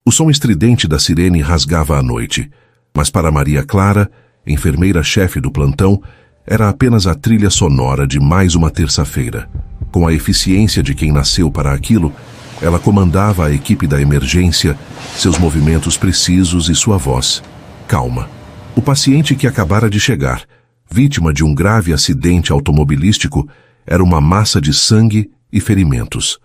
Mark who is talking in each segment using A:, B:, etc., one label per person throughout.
A: O som estridente da sirene rasgava a noite, mas para Maria Clara, enfermeira-chefe do plantão, era apenas a trilha sonora de mais uma terça-feira. Com a eficiência de quem nasceu para aquilo, ela comandava a equipe da emergência, seus movimentos precisos e sua voz calma. O paciente que acabara de chegar, vítima de um grave acidente automobilístico, era uma massa de sangue e ferimentos.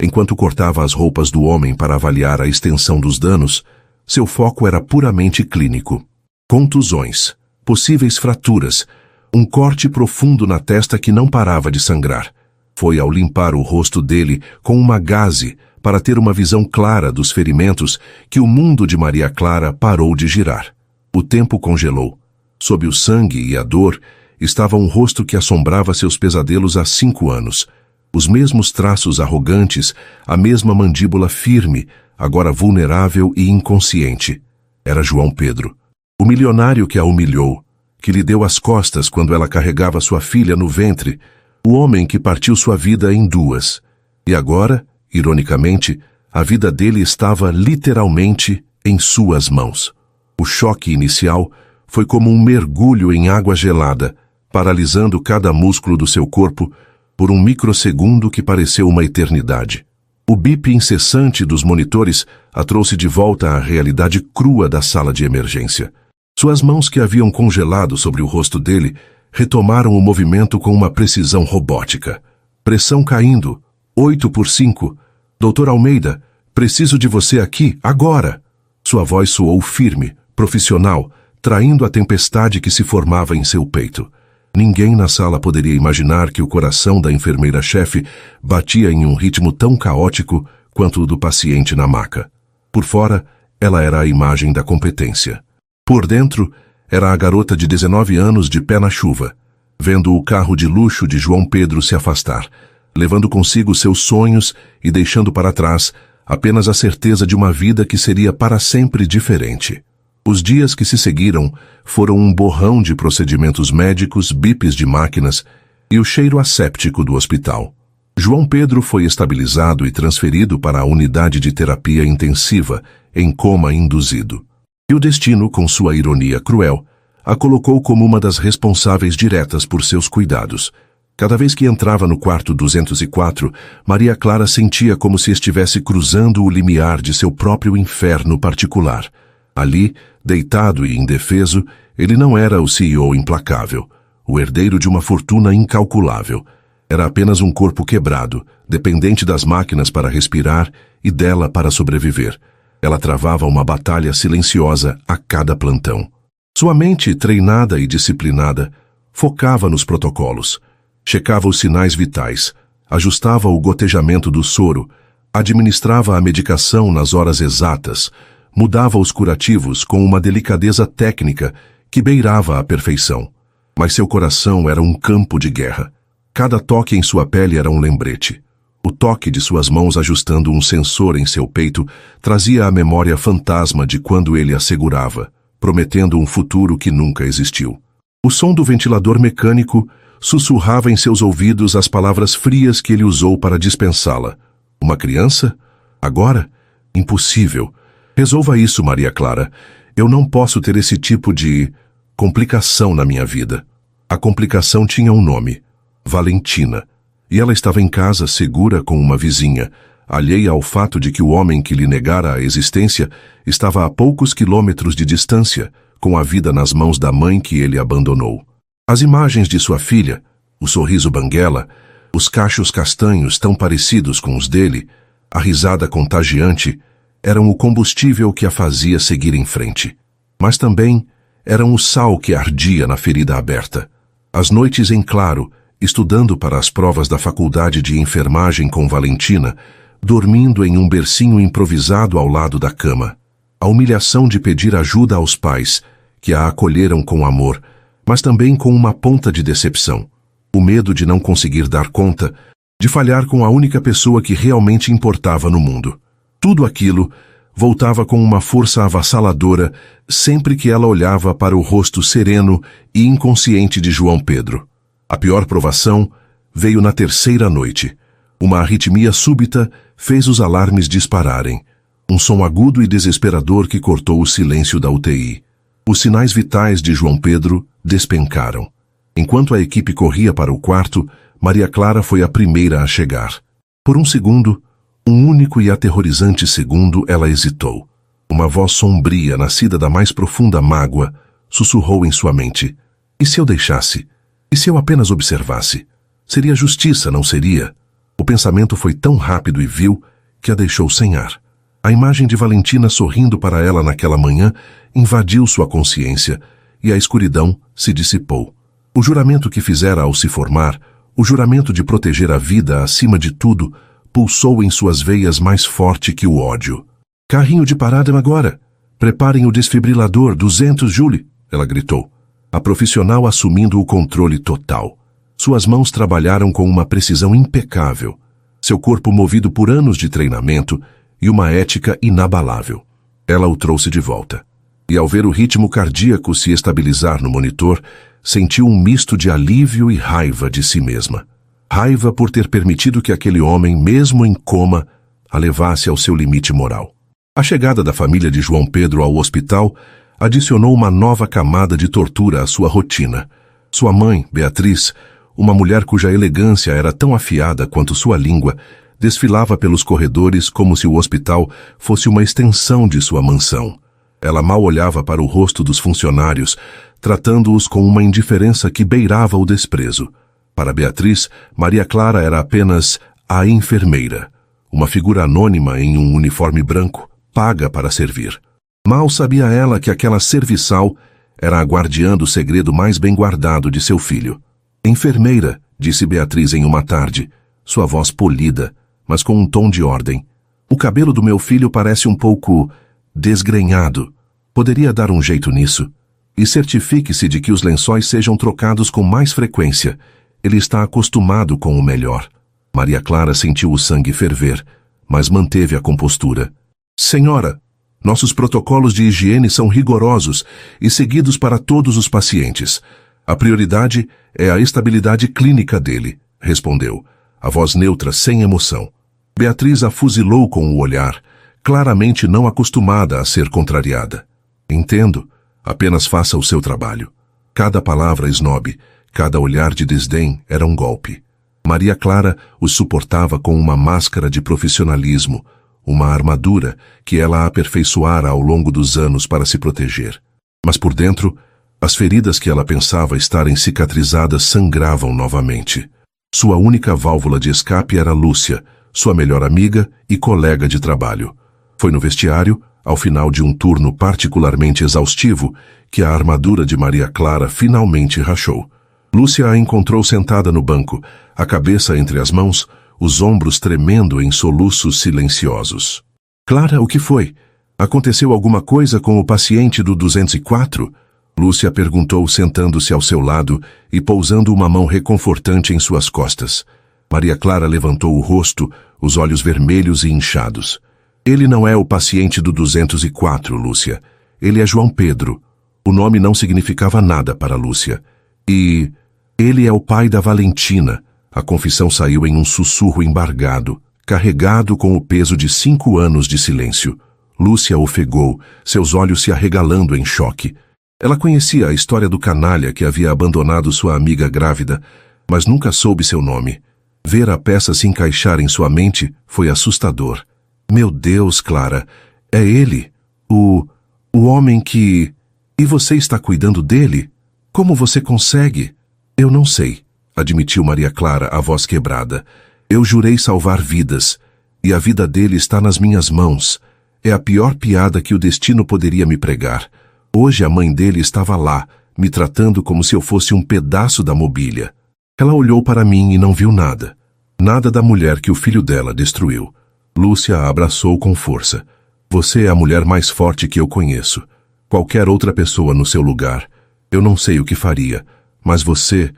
A: Enquanto cortava as roupas do homem para avaliar a extensão dos danos, seu foco era puramente clínico. Contusões, possíveis fraturas, um corte profundo na testa que não parava de sangrar. Foi ao limpar o rosto dele com uma gaze para ter uma visão clara dos ferimentos que o mundo de Maria Clara parou de girar. O tempo congelou. Sob o sangue e a dor, estava um rosto que assombrava seus pesadelos há 5 anos. Os mesmos traços arrogantes, a mesma mandíbula firme, agora vulnerável e inconsciente. Era João Pedro. O milionário que a humilhou, que lhe deu as costas quando ela carregava sua filha no ventre, o homem que partiu sua vida em 2. E agora, ironicamente, a vida dele estava literalmente em suas mãos. O choque inicial foi como um mergulho em água gelada, paralisando cada músculo do seu corpo por um microsegundo que pareceu uma eternidade. O bip incessante dos monitores a trouxe de volta à realidade crua da sala de emergência. Suas mãos que haviam congelado sobre o rosto dele retomaram o movimento com uma precisão robótica. Pressão caindo. 8/5. Doutor Almeida, preciso de você aqui, agora. Sua voz soou firme, profissional, traindo a tempestade que se formava em seu peito. Ninguém na sala poderia imaginar que o coração da enfermeira-chefe batia em um ritmo tão caótico quanto o do paciente na maca. Por fora, ela era a imagem da competência. Por dentro, era a garota de 19 anos de pé na chuva, vendo o carro de luxo de João Pedro se afastar, levando consigo seus sonhos e deixando para trás apenas a certeza de uma vida que seria para sempre diferente. Os dias que se seguiram foram um borrão de procedimentos médicos, bips de máquinas e o cheiro asséptico do hospital. João Pedro foi estabilizado e transferido para a unidade de terapia intensiva, em coma induzido. E o destino, com sua ironia cruel, a colocou como uma das responsáveis diretas por seus cuidados. Cada vez que entrava no quarto 204, Maria Clara sentia como se estivesse cruzando o limiar de seu próprio inferno particular. Ali, deitado e indefeso, ele não era o CEO implacável, o herdeiro de uma fortuna incalculável. Era apenas um corpo quebrado, dependente das máquinas para respirar e dela para sobreviver. Ela travava uma batalha silenciosa a cada plantão. Sua mente, treinada e disciplinada, focava nos protocolos. Checava os sinais vitais, ajustava o gotejamento do soro, administrava a medicação nas horas exatas, mudava os curativos com uma delicadeza técnica que beirava a perfeição. Mas seu coração era um campo de guerra. Cada toque em sua pele era um lembrete. O toque de suas mãos ajustando um sensor em seu peito trazia a memória fantasma de quando ele a segurava, prometendo um futuro que nunca existiu. O som do ventilador mecânico sussurrava em seus ouvidos as palavras frias que ele usou para dispensá-la. Uma criança? Agora? Impossível. Resolva isso, Maria Clara. Eu não posso ter esse tipo de complicação na minha vida. A complicação tinha um nome: Valentina. E ela estava em casa, segura com uma vizinha, alheia ao fato de que o homem que lhe negara a existência estava a poucos quilômetros de distância, com a vida nas mãos da mãe que ele abandonou. As imagens de sua filha, o sorriso banguela, os cachos castanhos tão parecidos com os dele, a risada contagiante, eram o combustível que a fazia seguir em frente. Mas também eram o sal que ardia na ferida aberta. As noites em claro, estudando para as provas da faculdade de enfermagem com Valentina, dormindo em um bercinho improvisado ao lado da cama. A humilhação de pedir ajuda aos pais, que a acolheram com amor, mas também com uma ponta de decepção. O medo de não conseguir dar conta, de falhar com a única pessoa que realmente importava no mundo. Tudo aquilo voltava com uma força avassaladora sempre que ela olhava para o rosto sereno e inconsciente de João Pedro. A pior provação veio na terceira noite. Uma arritmia súbita fez os alarmes dispararem. Um som agudo e desesperador que cortou o silêncio da UTI. Os sinais vitais de João Pedro despencaram. Enquanto a equipe corria para o quarto, Maria Clara foi a primeira a chegar. Por um segundo, um único e aterrorizante segundo, ela hesitou. Uma voz sombria, nascida da mais profunda mágoa, sussurrou em sua mente. E se eu deixasse? E se eu apenas observasse? Seria justiça, não seria? O pensamento foi tão rápido e vil que a deixou sem ar. A imagem de Valentina sorrindo para ela naquela manhã invadiu sua consciência e a escuridão se dissipou. O juramento que fizera ao se formar, o juramento de proteger a vida acima de tudo, pulsou em suas veias mais forte que o ódio. Carrinho de parada agora! Preparem o desfibrilador, 200, Julie! Ela gritou. A profissional assumindo o controle total. Suas mãos trabalharam com uma precisão impecável. Seu corpo movido por anos de treinamento e uma ética inabalável. Ela o trouxe de volta. E ao ver o ritmo cardíaco se estabilizar no monitor, sentiu um misto de alívio e raiva de si mesma. Raiva por ter permitido que aquele homem, mesmo em coma, a levasse ao seu limite moral. A chegada da família de João Pedro ao hospital adicionou uma nova camada de tortura à sua rotina. Sua mãe, Beatriz, uma mulher cuja elegância era tão afiada quanto sua língua, desfilava pelos corredores como se o hospital fosse uma extensão de sua mansão. Ela mal olhava para o rosto dos funcionários, tratando-os com uma indiferença que beirava o desprezo. Para Beatriz, Maria Clara era apenas a enfermeira, uma figura anônima em um uniforme branco, paga para servir. Mal sabia ela que aquela serviçal era a guardiã do segredo mais bem guardado de seu filho. Enfermeira, disse Beatriz em uma tarde, sua voz polida, mas com um tom de ordem. O cabelo do meu filho parece um pouco desgrenhado. Poderia dar um jeito nisso? E certifique-se de que os lençóis sejam trocados com mais frequência. Ele está acostumado com o melhor. Maria Clara sentiu o sangue ferver, mas manteve a compostura. Senhora, nossos protocolos de higiene são rigorosos e seguidos para todos os pacientes. A prioridade é a estabilidade clínica dele, respondeu, a voz neutra sem emoção. Beatriz a fuzilou com o olhar, claramente não acostumada a ser contrariada. Entendo, apenas faça o seu trabalho. Cada palavra esnobe, cada olhar de desdém era um golpe. Maria Clara os suportava com uma máscara de profissionalismo, uma armadura que ela aperfeiçoara ao longo dos anos para se proteger. Mas por dentro, as feridas que ela pensava estarem cicatrizadas sangravam novamente. Sua única válvula de escape era Lúcia, sua melhor amiga e colega de trabalho. Foi no vestiário, ao final de um turno particularmente exaustivo, que a armadura de Maria Clara finalmente rachou. Lúcia a encontrou sentada no banco, a cabeça entre as mãos, os ombros tremendo em soluços silenciosos. Clara, o que foi? Aconteceu alguma coisa com o paciente do 204? Lúcia perguntou sentando-se ao seu lado e pousando uma mão reconfortante em suas costas. Maria Clara levantou o rosto, os olhos vermelhos e inchados. Ele não é o paciente do 204, Lúcia. Ele é João Pedro. O nome não significava nada para Lúcia. E ele é o pai da Valentina. A confissão saiu em um sussurro embargado, carregado com o peso de 5 anos de silêncio. Lúcia ofegou, seus olhos se arregalando em choque. Ela conhecia a história do canalha que havia abandonado sua amiga grávida, mas nunca soube seu nome. Ver a peça se encaixar em sua mente foi assustador. Meu Deus, Clara, é ele, o homem que... E você está cuidando dele? Como você consegue? Eu não sei, admitiu Maria Clara, a voz quebrada. Eu jurei salvar vidas, e a vida dele está nas minhas mãos. É a pior piada que o destino poderia me pregar. Hoje a mãe dele estava lá, me tratando como se eu fosse um pedaço da mobília. Ela olhou para mim e não viu nada. Nada da mulher que o filho dela destruiu. Lúcia a abraçou com força. Você é a mulher mais forte que eu conheço. Qualquer outra pessoa no seu lugar, eu não sei o que faria, mas você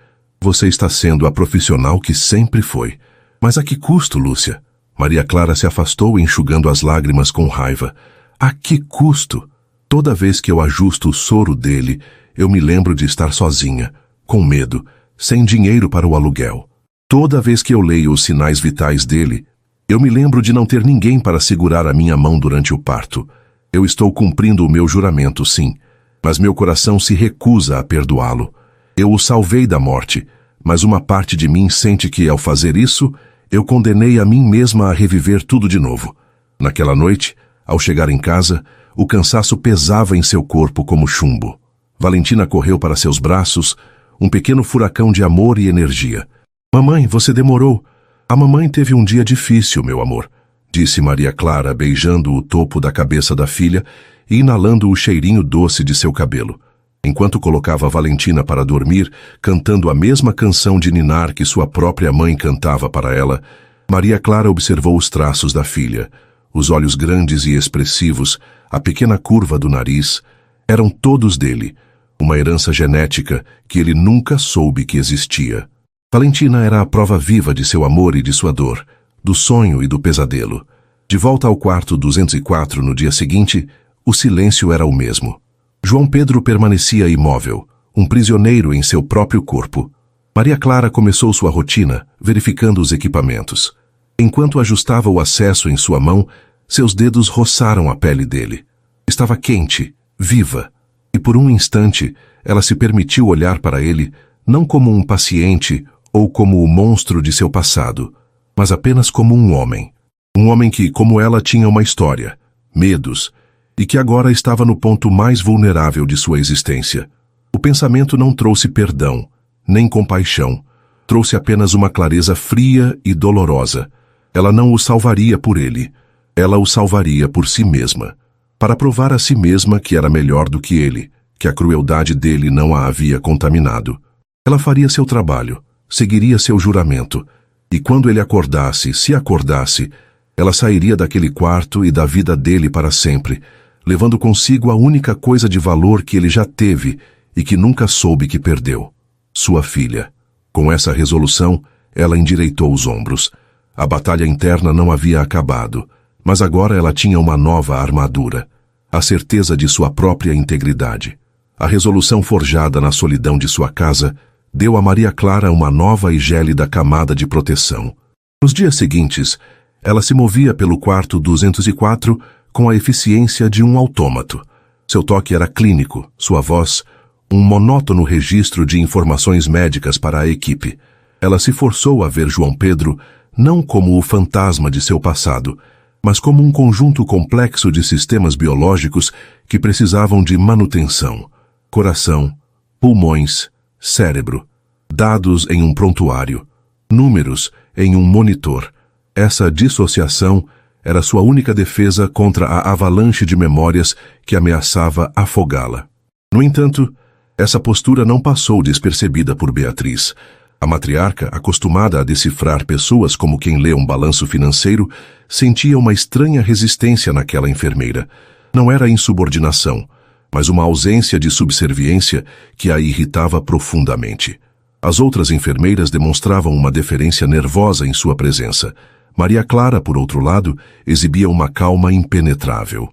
A: está sendo a profissional que sempre foi. Mas a que custo, Lúcia? Maria Clara se afastou enxugando as lágrimas com raiva. A que custo? Toda vez que eu ajusto o soro dele, eu me lembro de estar sozinha, com medo, sem dinheiro para o aluguel. Toda vez que eu leio os sinais vitais dele, Eu me lembro de não ter ninguém para segurar a minha mão durante o parto. Eu estou cumprindo o meu juramento, sim, mas meu coração se recusa a perdoá-lo. Eu o salvei da morte, mas uma parte de mim sente que, ao fazer isso, eu condenei a mim mesma a reviver tudo de novo. Naquela noite, ao chegar em casa, o cansaço pesava em seu corpo como chumbo. Valentina correu para seus braços, um pequeno furacão de amor e energia. Mamãe, você demorou. A mamãe teve um dia difícil, meu amor, disse Maria Clara, beijando o topo da cabeça da filha e inalando o cheirinho doce de seu cabelo. Enquanto colocava Valentina para dormir, cantando a mesma canção de ninar que sua própria mãe cantava para ela, Maria Clara observou os traços da filha. Os olhos grandes e expressivos, a pequena curva do nariz, eram todos dele, uma herança genética que ele nunca soube que existia. Valentina era a prova viva de seu amor e de sua dor, do sonho e do pesadelo. De volta ao quarto 204 no dia seguinte, o silêncio era o mesmo. João Pedro permanecia imóvel, um prisioneiro em seu próprio corpo. Maria Clara começou sua rotina, verificando os equipamentos. Enquanto ajustava o acesso em sua mão, seus dedos roçaram a pele dele. Estava quente, viva, e por um instante ela se permitiu olhar para ele não como um paciente ou como o monstro de seu passado, mas apenas como um homem. Um homem que, como ela, tinha uma história, medos, e que agora estava no ponto mais vulnerável de sua existência. O pensamento não trouxe perdão, nem compaixão, trouxe apenas uma clareza fria e dolorosa. Ela não o salvaria por ele, ela o salvaria por si mesma, para provar a si mesma que era melhor do que ele, que a crueldade dele não a havia contaminado. Ela faria seu trabalho, seguiria seu juramento, e quando ele acordasse, se acordasse, ela sairia daquele quarto e da vida dele para sempre, levando consigo a única coisa de valor que ele já teve e que nunca soube que perdeu: sua filha. Com essa resolução, ela endireitou os ombros. A batalha interna não havia acabado, mas agora ela tinha uma nova armadura, a certeza de sua própria integridade. A resolução forjada na solidão de sua casa deu a Maria Clara uma nova e gélida camada de proteção. Nos dias seguintes, ela se movia pelo quarto 204 com a eficiência de um autômato. Seu toque era clínico, sua voz, um monótono registro de informações médicas para a equipe. Ela se forçou a ver João Pedro não como o fantasma de seu passado, mas como um conjunto complexo de sistemas biológicos que precisavam de manutenção. Coração, pulmões, cérebro, dados em um prontuário, números em um monitor. Essa dissociação era sua única defesa contra a avalanche de memórias que ameaçava afogá-la. No entanto, essa postura não passou despercebida por Beatriz. A matriarca, acostumada a decifrar pessoas como quem lê um balanço financeiro, sentia uma estranha resistência naquela enfermeira. Não era insubordinação, mas uma ausência de subserviência que a irritava profundamente. As outras enfermeiras demonstravam uma deferência nervosa em sua presença. Maria Clara, por outro lado, exibia uma calma impenetrável.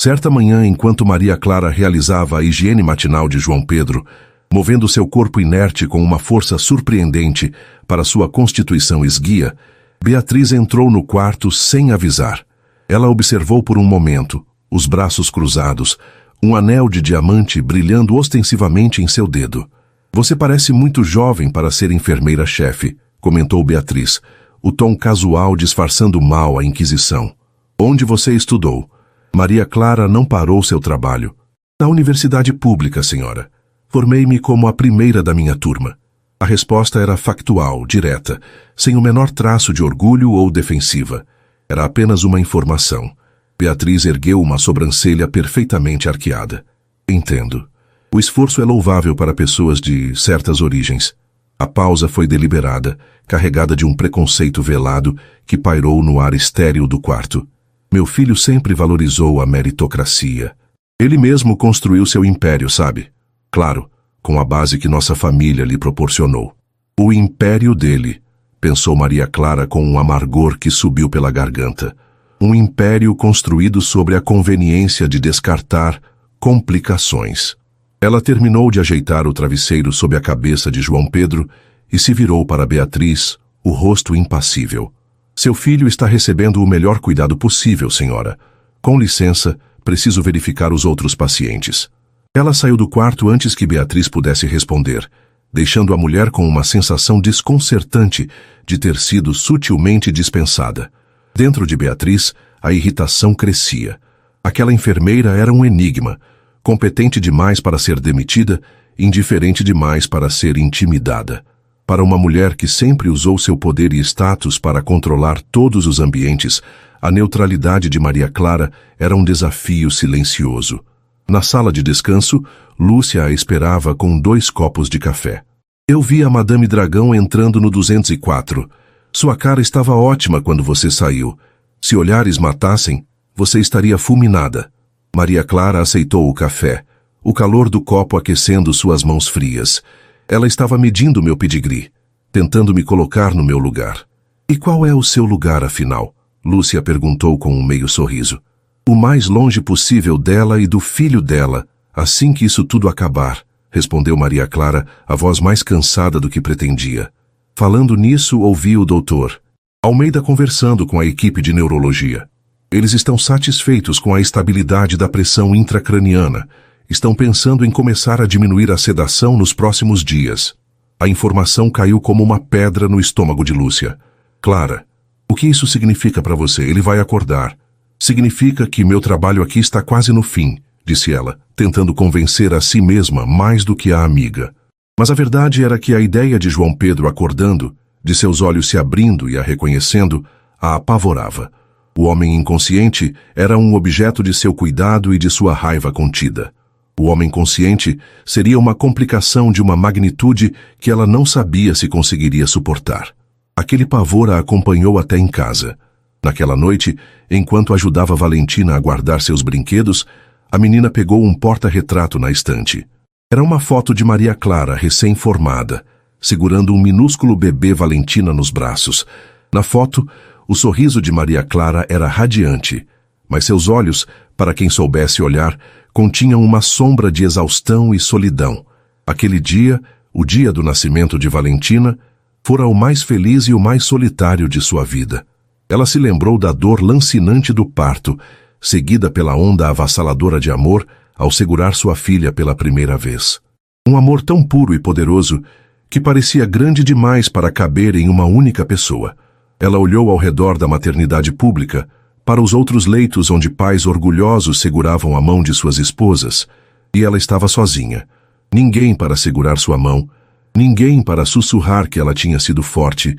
A: Certa manhã, enquanto Maria Clara realizava a higiene matinal de João Pedro, movendo seu corpo inerte com uma força surpreendente para sua constituição esguia, Beatriz entrou no quarto sem avisar. Ela observou por um momento, os braços cruzados, um anel de diamante brilhando ostensivamente em seu dedo. "Você parece muito jovem para ser enfermeira-chefe", comentou Beatriz, o tom casual disfarçando mal a inquisição. "Onde você estudou?" Maria Clara não parou seu trabalho. "Na universidade pública, senhora. Formei-me como a primeira da minha turma." A resposta era factual, direta, sem o menor traço de orgulho ou defensiva. Era apenas uma informação. Beatriz ergueu uma sobrancelha perfeitamente arqueada. "Entendo. O esforço é louvável para pessoas de certas origens." A pausa foi deliberada, carregada de um preconceito velado que pairou no ar estéril do quarto. "Meu filho sempre valorizou a meritocracia. Ele mesmo construiu seu império, sabe? Claro, com a base que nossa família lhe proporcionou." "O império dele", pensou Maria Clara com um amargor que subiu pela garganta. Um império construído sobre a conveniência de descartar complicações. Ela terminou de ajeitar o travesseiro sob a cabeça de João Pedro e se virou para Beatriz, o rosto impassível. Seu filho está recebendo o melhor cuidado possível, senhora. Com licença, preciso verificar os outros pacientes. Ela saiu do quarto antes que Beatriz pudesse responder, deixando a mulher com uma sensação desconcertante de ter sido sutilmente dispensada. Dentro de Beatriz, a irritação crescia. Aquela enfermeira era um enigma, competente demais para ser demitida, indiferente demais para ser intimidada. Para uma mulher que sempre usou seu poder e status para controlar todos os ambientes, a neutralidade de Maria Clara era um desafio silencioso. Na sala de descanso, Lúcia a esperava com 2 copos de café. Eu vi a Madame Dragão entrando no 204. Sua cara estava ótima quando você saiu. Se olhares matassem, você estaria fulminada. Maria Clara aceitou o café, o calor do copo aquecendo suas mãos frias. Ela estava medindo meu pedigree, tentando me colocar no meu lugar. E qual é o seu lugar, afinal? Lúcia perguntou com um meio sorriso. O mais longe possível dela e do filho dela, assim que isso tudo acabar, respondeu Maria Clara, a voz mais cansada do que pretendia. Falando nisso, ouvi o doutor Almeida conversando com a equipe de neurologia. Eles estão satisfeitos com a estabilidade da pressão intracraniana. Estão pensando em começar a diminuir a sedação nos próximos dias. A informação caiu como uma pedra no estômago de Lúcia. Clara, o que isso significa para você? Ele vai acordar. Significa que meu trabalho aqui está quase no fim, disse ela, tentando convencer a si mesma mais do que a amiga. Mas a verdade era que a ideia de João Pedro acordando, de seus olhos se abrindo e a reconhecendo, a apavorava. O homem inconsciente era um objeto de seu cuidado e de sua raiva contida. O homem consciente seria uma complicação de uma magnitude que ela não sabia se conseguiria suportar. Aquele pavor a acompanhou até em casa. Naquela noite, enquanto ajudava Valentina a guardar seus brinquedos, a menina pegou um porta-retrato na estante. Era uma foto de Maria Clara, recém-formada, segurando um minúsculo bebê Valentina nos braços. Na foto, o sorriso de Maria Clara era radiante, mas seus olhos, para quem soubesse olhar, continham uma sombra de exaustão e solidão. Aquele dia, o dia do nascimento de Valentina, fora o mais feliz e o mais solitário de sua vida. Ela se lembrou da dor lancinante do parto, seguida pela onda avassaladora de amor ao segurar sua filha pela primeira vez. Um amor tão puro e poderoso que parecia grande demais para caber em uma única pessoa. Ela olhou ao redor da maternidade pública, para os outros leitos onde pais orgulhosos seguravam a mão de suas esposas, e ela estava sozinha. Ninguém para segurar sua mão, ninguém para sussurrar que ela tinha sido forte,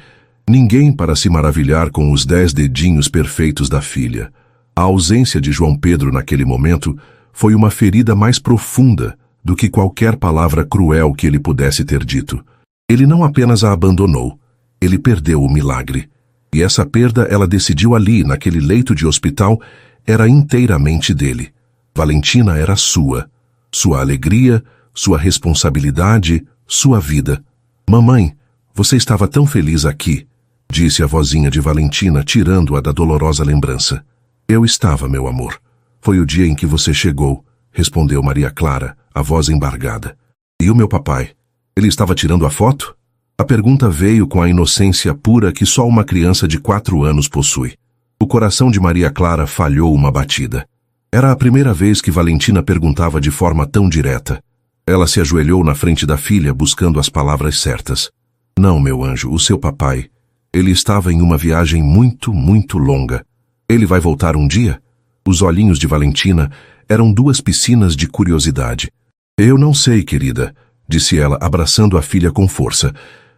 A: ninguém para se maravilhar com os 10 dedinhos perfeitos da filha. A ausência de João Pedro naquele momento foi uma ferida mais profunda do que qualquer palavra cruel que ele pudesse ter dito. Ele não apenas a abandonou, ele perdeu o milagre. E essa perda ela decidiu ali, naquele leito de hospital, era inteiramente dele. Valentina era sua. Sua alegria, sua responsabilidade, sua vida. Mamãe, você estava tão feliz aqui, disse a vozinha de Valentina, tirando-a da dolorosa lembrança. Eu estava, meu amor. Foi o dia em que você chegou, respondeu Maria Clara, a voz embargada. E o meu papai? Ele estava tirando a foto? A pergunta veio com a inocência pura que só uma criança de 4 anos possui. O coração de Maria Clara falhou uma batida. Era a primeira vez que Valentina perguntava de forma tão direta. Ela se ajoelhou na frente da filha, buscando as palavras certas. Não, meu anjo, o seu papai. Ele estava em uma viagem muito, muito longa. Ele vai voltar um dia? Os olhinhos de Valentina eram 2 piscinas de curiosidade. Eu não sei, querida, disse ela, abraçando a filha com força.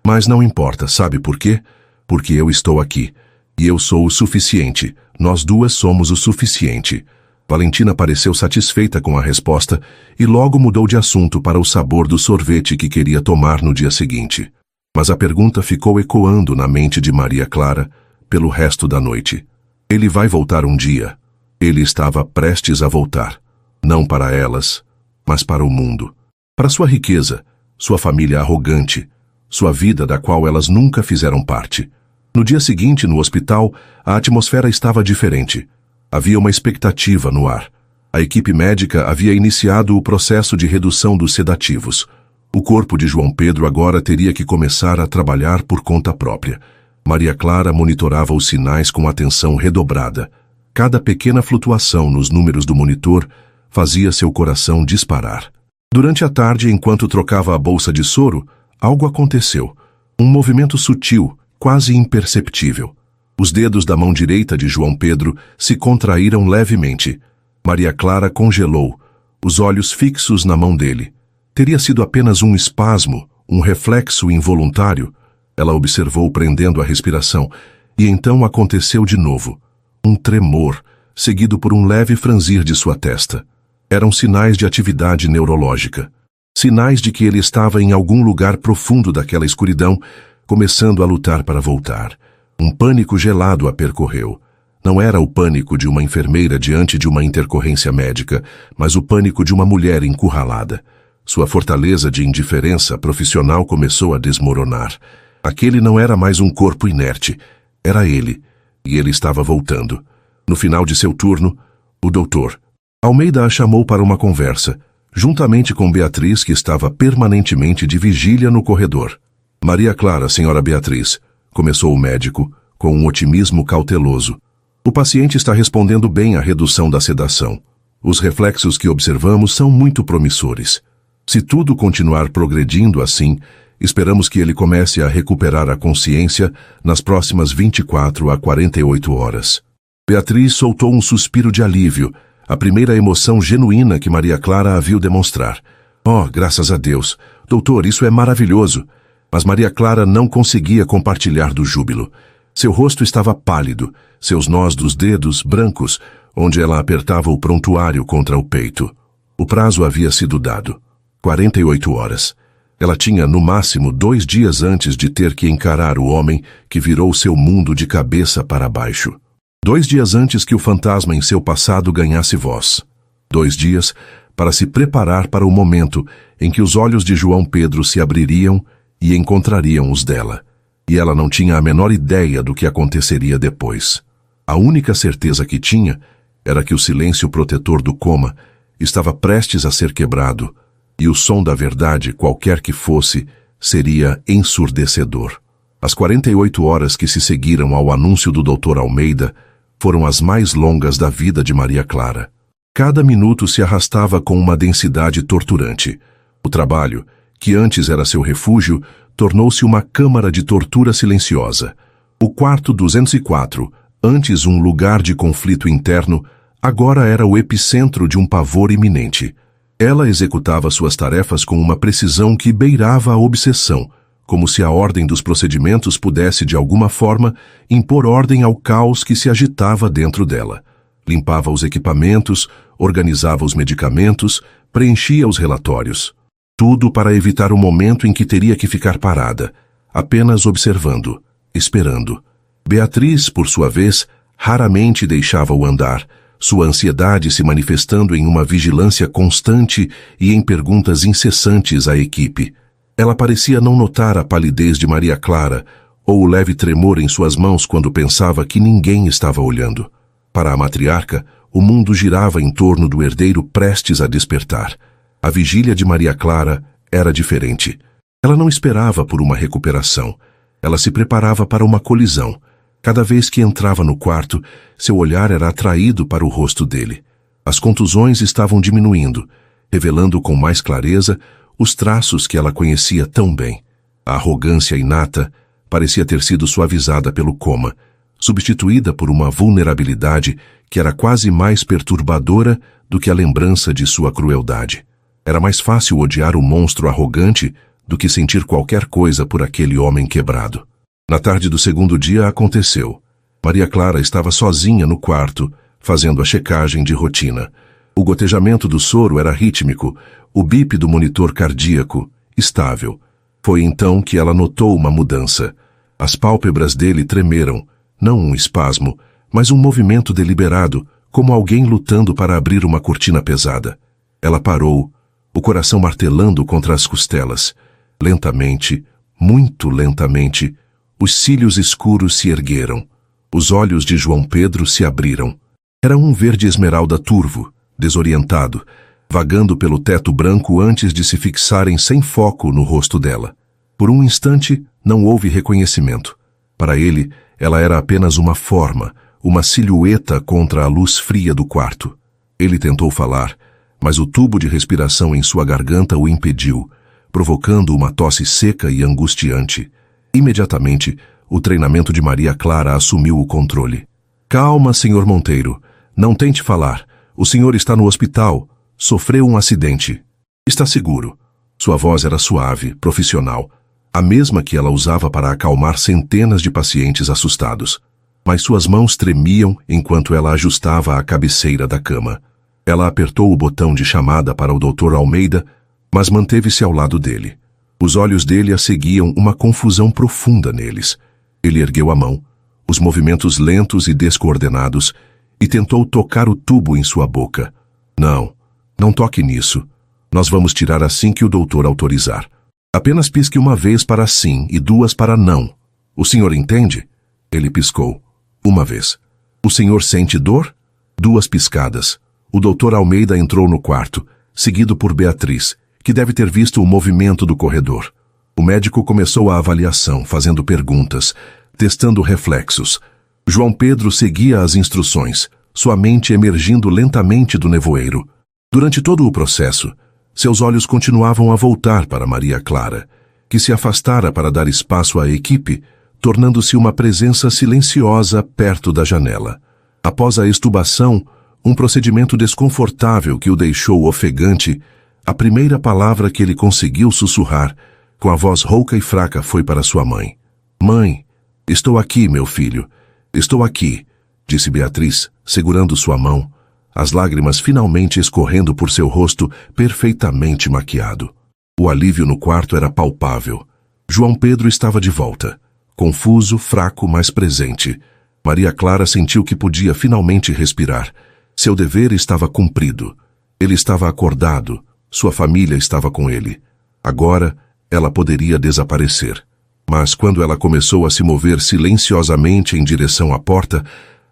A: Mas não importa, sabe por quê? Porque eu estou aqui. E eu sou o suficiente. Nós 2 somos o suficiente. Valentina pareceu satisfeita com a resposta e logo mudou de assunto para o sabor do sorvete que queria tomar no dia seguinte. Mas a pergunta ficou ecoando na mente de Maria Clara pelo resto da noite. Ele vai voltar um dia. Ele estava prestes a voltar. Não para elas, mas para o mundo. Para sua riqueza, sua família arrogante, sua vida da qual elas nunca fizeram parte. No dia seguinte, no hospital, a atmosfera estava diferente. Havia uma expectativa no ar. A equipe médica havia iniciado o processo de redução dos sedativos. O corpo de João Pedro agora teria que começar a trabalhar por conta própria. Maria Clara monitorava os sinais com atenção redobrada. Cada pequena flutuação nos números do monitor fazia seu coração disparar. Durante a tarde, enquanto trocava a bolsa de soro, algo aconteceu. Um movimento sutil, quase imperceptível. Os dedos da mão direita de João Pedro se contraíram levemente. Maria Clara congelou, os olhos fixos na mão dele. Teria sido apenas um espasmo, um reflexo involuntário. Ela observou prendendo a respiração, e então aconteceu de novo. Um tremor, seguido por um leve franzir de sua testa. Eram sinais de atividade neurológica. Sinais de que ele estava em algum lugar profundo daquela escuridão, começando a lutar para voltar. Um pânico gelado a percorreu. Não era o pânico de uma enfermeira diante de uma intercorrência médica, mas o pânico de uma mulher encurralada. Sua fortaleza de indiferença profissional começou a desmoronar. Aquele não era mais um corpo inerte. Era ele. E ele estava voltando. No final de seu turno, o doutor Almeida a chamou para uma conversa, juntamente com Beatriz, que estava permanentemente de vigília no corredor. Maria Clara, senhora Beatriz, começou o médico, com um otimismo cauteloso. O paciente está respondendo bem à redução da sedação. Os reflexos que observamos são muito promissores. Se tudo continuar progredindo assim, esperamos que ele comece a recuperar a consciência nas próximas 24 a 48 horas. Beatriz soltou um suspiro de alívio, a primeira emoção genuína que Maria Clara a viu demonstrar. Oh, graças a Deus! Doutor, isso é maravilhoso! Mas Maria Clara não conseguia compartilhar do júbilo. Seu rosto estava pálido, seus nós dos dedos brancos, onde ela apertava o prontuário contra o peito. O prazo havia sido dado. 48 horas. Ela tinha, no máximo, 2 dias antes de ter que encarar o homem que virou seu mundo de cabeça para baixo. 2 dias antes que o fantasma em seu passado ganhasse voz. 2 dias para se preparar para o momento em que os olhos de João Pedro se abririam e encontrariam os dela. E ela não tinha a menor ideia do que aconteceria depois. A única certeza que tinha era que o silêncio protetor do coma estava prestes a ser quebrado, e o som da verdade, qualquer que fosse, seria ensurdecedor. As 48 horas que se seguiram ao anúncio do Dr. Almeida foram as mais longas da vida de Maria Clara. Cada minuto se arrastava com uma densidade torturante. O trabalho, que antes era seu refúgio, tornou-se uma câmara de tortura silenciosa. O quarto 204, antes um lugar de conflito interno, agora era o epicentro de um pavor iminente. Ela executava suas tarefas com uma precisão que beirava a obsessão, como se a ordem dos procedimentos pudesse, de alguma forma, impor ordem ao caos que se agitava dentro dela. Limpava os equipamentos, organizava os medicamentos, preenchia os relatórios. Tudo para evitar o momento em que teria que ficar parada, apenas observando, esperando. Beatriz, por sua vez, raramente deixava-o andar, sua ansiedade se manifestando em uma vigilância constante e em perguntas incessantes à equipe. Ela parecia não notar a palidez de Maria Clara ou o leve tremor em suas mãos quando pensava que ninguém estava olhando. Para a matriarca, o mundo girava em torno do herdeiro prestes a despertar. A vigília de Maria Clara era diferente. Ela não esperava por uma recuperação. Ela se preparava para uma colisão. Cada vez que entrava no quarto, seu olhar era atraído para o rosto dele. As contusões estavam diminuindo, revelando com mais clareza os traços que ela conhecia tão bem. A arrogância inata parecia ter sido suavizada pelo coma, substituída por uma vulnerabilidade que era quase mais perturbadora do que a lembrança de sua crueldade. Era mais fácil odiar o monstro arrogante do que sentir qualquer coisa por aquele homem quebrado. Na tarde do segundo dia aconteceu. Maria Clara estava sozinha no quarto, fazendo a checagem de rotina. O gotejamento do soro era rítmico, o bip do monitor cardíaco, estável. Foi então que ela notou uma mudança. As pálpebras dele tremeram, não um espasmo, mas um movimento deliberado, como alguém lutando para abrir uma cortina pesada. Ela parou, o coração martelando contra as costelas. Lentamente, muito lentamente, os cílios escuros se ergueram. Os olhos de João Pedro se abriram. Era um verde esmeralda turvo, desorientado, vagando pelo teto branco antes de se fixarem sem foco no rosto dela. Por um instante, não houve reconhecimento. Para ele, ela era apenas uma forma, uma silhueta contra a luz fria do quarto. Ele tentou falar, mas o tubo de respiração em sua garganta o impediu, provocando uma tosse seca e angustiante. Imediatamente, o treinamento de Maria Clara assumiu o controle. Calma, Sr. Monteiro. Não tente falar. O senhor está no hospital. Sofreu um acidente. Está seguro. Sua voz era suave, profissional, a mesma que ela usava para acalmar centenas de pacientes assustados. Mas suas mãos tremiam enquanto ela ajustava a cabeceira da cama. Ela apertou o botão de chamada para o Dr. Almeida, mas manteve-se ao lado dele. Os olhos dele a seguiam, uma confusão profunda neles. Ele ergueu a mão, os movimentos lentos e descoordenados, e tentou tocar o tubo em sua boca. Não toque nisso. Nós vamos tirar assim que o doutor autorizar. Apenas pisque uma vez para sim e duas para não. O senhor entende? Ele piscou. Uma vez. O senhor sente dor? 2 piscadas. O doutor Almeida entrou no quarto, seguido por Beatriz, que deve ter visto o movimento do corredor. O médico começou a avaliação, fazendo perguntas, testando reflexos. João Pedro seguia as instruções, sua mente emergindo lentamente do nevoeiro. Durante todo o processo, seus olhos continuavam a voltar para Maria Clara, que se afastara para dar espaço à equipe, tornando-se uma presença silenciosa perto da janela. Após a extubação, um procedimento desconfortável que o deixou ofegante, a primeira palavra que ele conseguiu sussurrar, com a voz rouca e fraca, foi para sua mãe. Mãe, estou aqui, meu filho. Estou aqui, disse Beatriz, segurando sua mão, as lágrimas finalmente escorrendo por seu rosto perfeitamente maquiado. O alívio no quarto era palpável. João Pedro estava de volta. Confuso, fraco, mas presente. Maria Clara sentiu que podia finalmente respirar. Seu dever estava cumprido. Ele estava acordado. Sua família estava com ele. Agora, ela poderia desaparecer. Mas quando ela começou a se mover silenciosamente em direção à porta,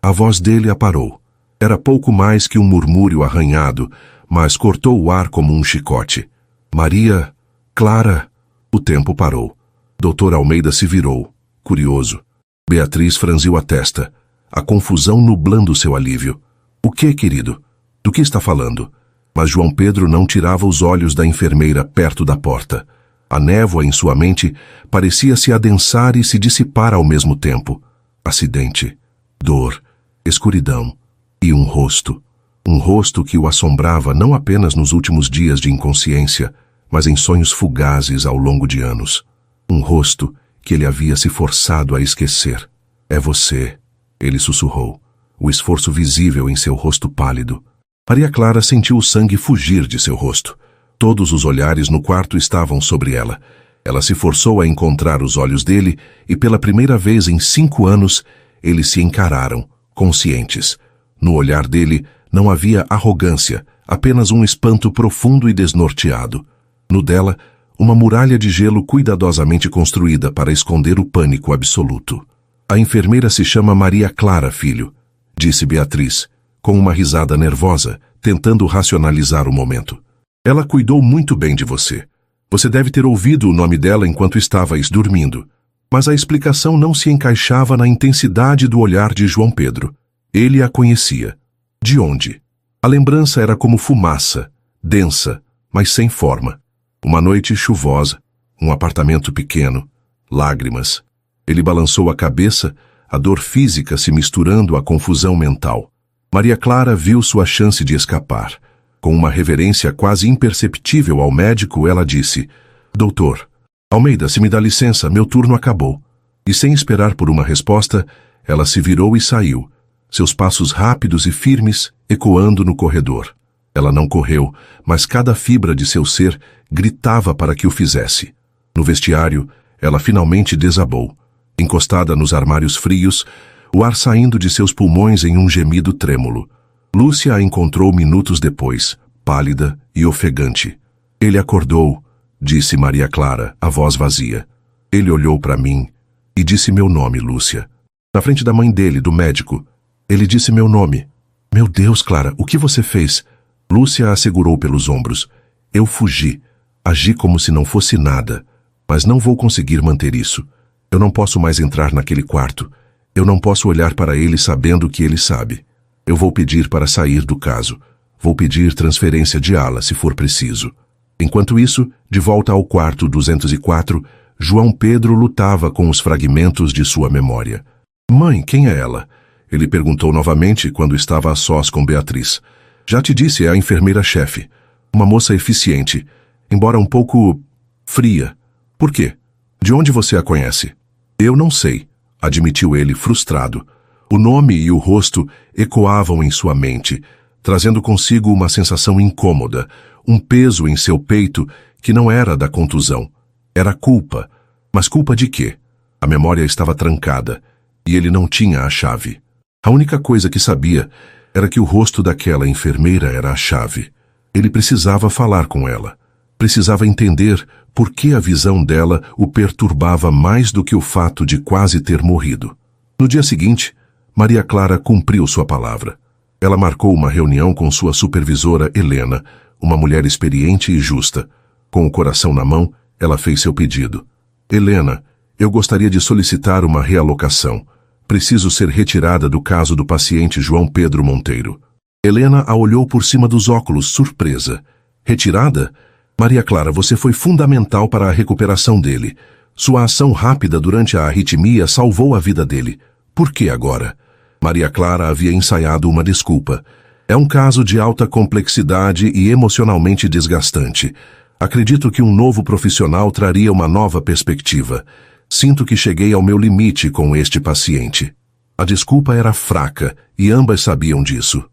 A: a voz dele a parou. Era pouco mais que um murmúrio arranhado, mas cortou o ar como um chicote. Maria Clara... O tempo parou. Dr. Almeida se virou, curioso. Beatriz franziu a testa, a confusão nublando seu alívio. O que, querido? Do que está falando? Mas João Pedro não tirava os olhos da enfermeira perto da porta. A névoa em sua mente parecia se adensar e se dissipar ao mesmo tempo. Acidente, dor, escuridão e um rosto. Um rosto que o assombrava não apenas nos últimos dias de inconsciência, mas em sonhos fugazes ao longo de anos. Um rosto que ele havia se forçado a esquecer. É você, ele sussurrou, o esforço visível em seu rosto pálido. Maria Clara sentiu o sangue fugir de seu rosto. Todos os olhares no quarto estavam sobre ela. Ela se forçou a encontrar os olhos dele e pela primeira vez em 5 anos, eles se encararam, conscientes. No olhar dele não havia arrogância, apenas um espanto profundo e desnorteado. No dela, uma muralha de gelo cuidadosamente construída para esconder o pânico absoluto. A enfermeira se chama Maria Clara, filho, disse Beatriz, com uma risada nervosa, tentando racionalizar o momento. Ela cuidou muito bem de você. Você deve ter ouvido o nome dela enquanto estavais dormindo. Mas a explicação não se encaixava na intensidade do olhar de João Pedro. Ele a conhecia. De onde? A lembrança era como fumaça, densa, mas sem forma. Uma noite chuvosa, um apartamento pequeno, lágrimas. Ele balançou a cabeça, a dor física se misturando à confusão mental. Maria Clara viu sua chance de escapar. Com uma reverência quase imperceptível ao médico, ela disse: Doutor, Almeida, se me dá licença, meu turno acabou. E sem esperar por uma resposta, ela se virou e saiu, seus passos rápidos e firmes ecoando no corredor. Ela não correu, mas cada fibra de seu ser gritava para que o fizesse. No vestiário, ela finalmente desabou. Encostada nos armários frios, o ar saindo de seus pulmões em um gemido trêmulo. Lúcia a encontrou minutos depois, pálida e ofegante. Ele acordou, disse Maria Clara, a voz vazia. Ele olhou para mim e disse meu nome, Lúcia. Na frente da mãe dele, do médico. Ele disse meu nome. Meu Deus, Clara, o que você fez? Lúcia a segurou pelos ombros. Eu fugi. Agi como se não fosse nada. Mas não vou conseguir manter isso. Eu não posso mais entrar naquele quarto. Eu não posso olhar para ele sabendo que ele sabe. Eu vou pedir para sair do caso. Vou pedir transferência de ala, se for preciso. Enquanto isso, de volta ao quarto 204, João Pedro lutava com os fragmentos de sua memória. Mãe, quem é ela? Ele perguntou novamente quando estava a sós com Beatriz. Já te disse, é a enfermeira-chefe. Uma moça eficiente, embora um pouco fria. Por quê? De onde você a conhece? Eu não sei, admitiu ele frustrado. O nome e o rosto ecoavam em sua mente, trazendo consigo uma sensação incômoda, um peso em seu peito que não era da contusão. Era culpa. Mas culpa de quê? A memória estava trancada e ele não tinha a chave. A única coisa que sabia era que o rosto daquela enfermeira era a chave. Ele precisava falar com ela. Precisava entender por que a visão dela o perturbava mais do que o fato de quase ter morrido. No dia seguinte, Maria Clara cumpriu sua palavra. Ela marcou uma reunião com sua supervisora Helena, uma mulher experiente e justa. Com o coração na mão, ela fez seu pedido. Helena, eu gostaria de solicitar uma realocação. Preciso ser retirada do caso do paciente João Pedro Monteiro. Helena a olhou por cima dos óculos, surpresa. Retirada? Maria Clara, você foi fundamental para a recuperação dele. Sua ação rápida durante a arritmia salvou a vida dele. Por que agora? Maria Clara havia ensaiado uma desculpa. É um caso de alta complexidade e emocionalmente desgastante. Acredito que um novo profissional traria uma nova perspectiva. Sinto que cheguei ao meu limite com este paciente. A desculpa era fraca e ambas sabiam disso.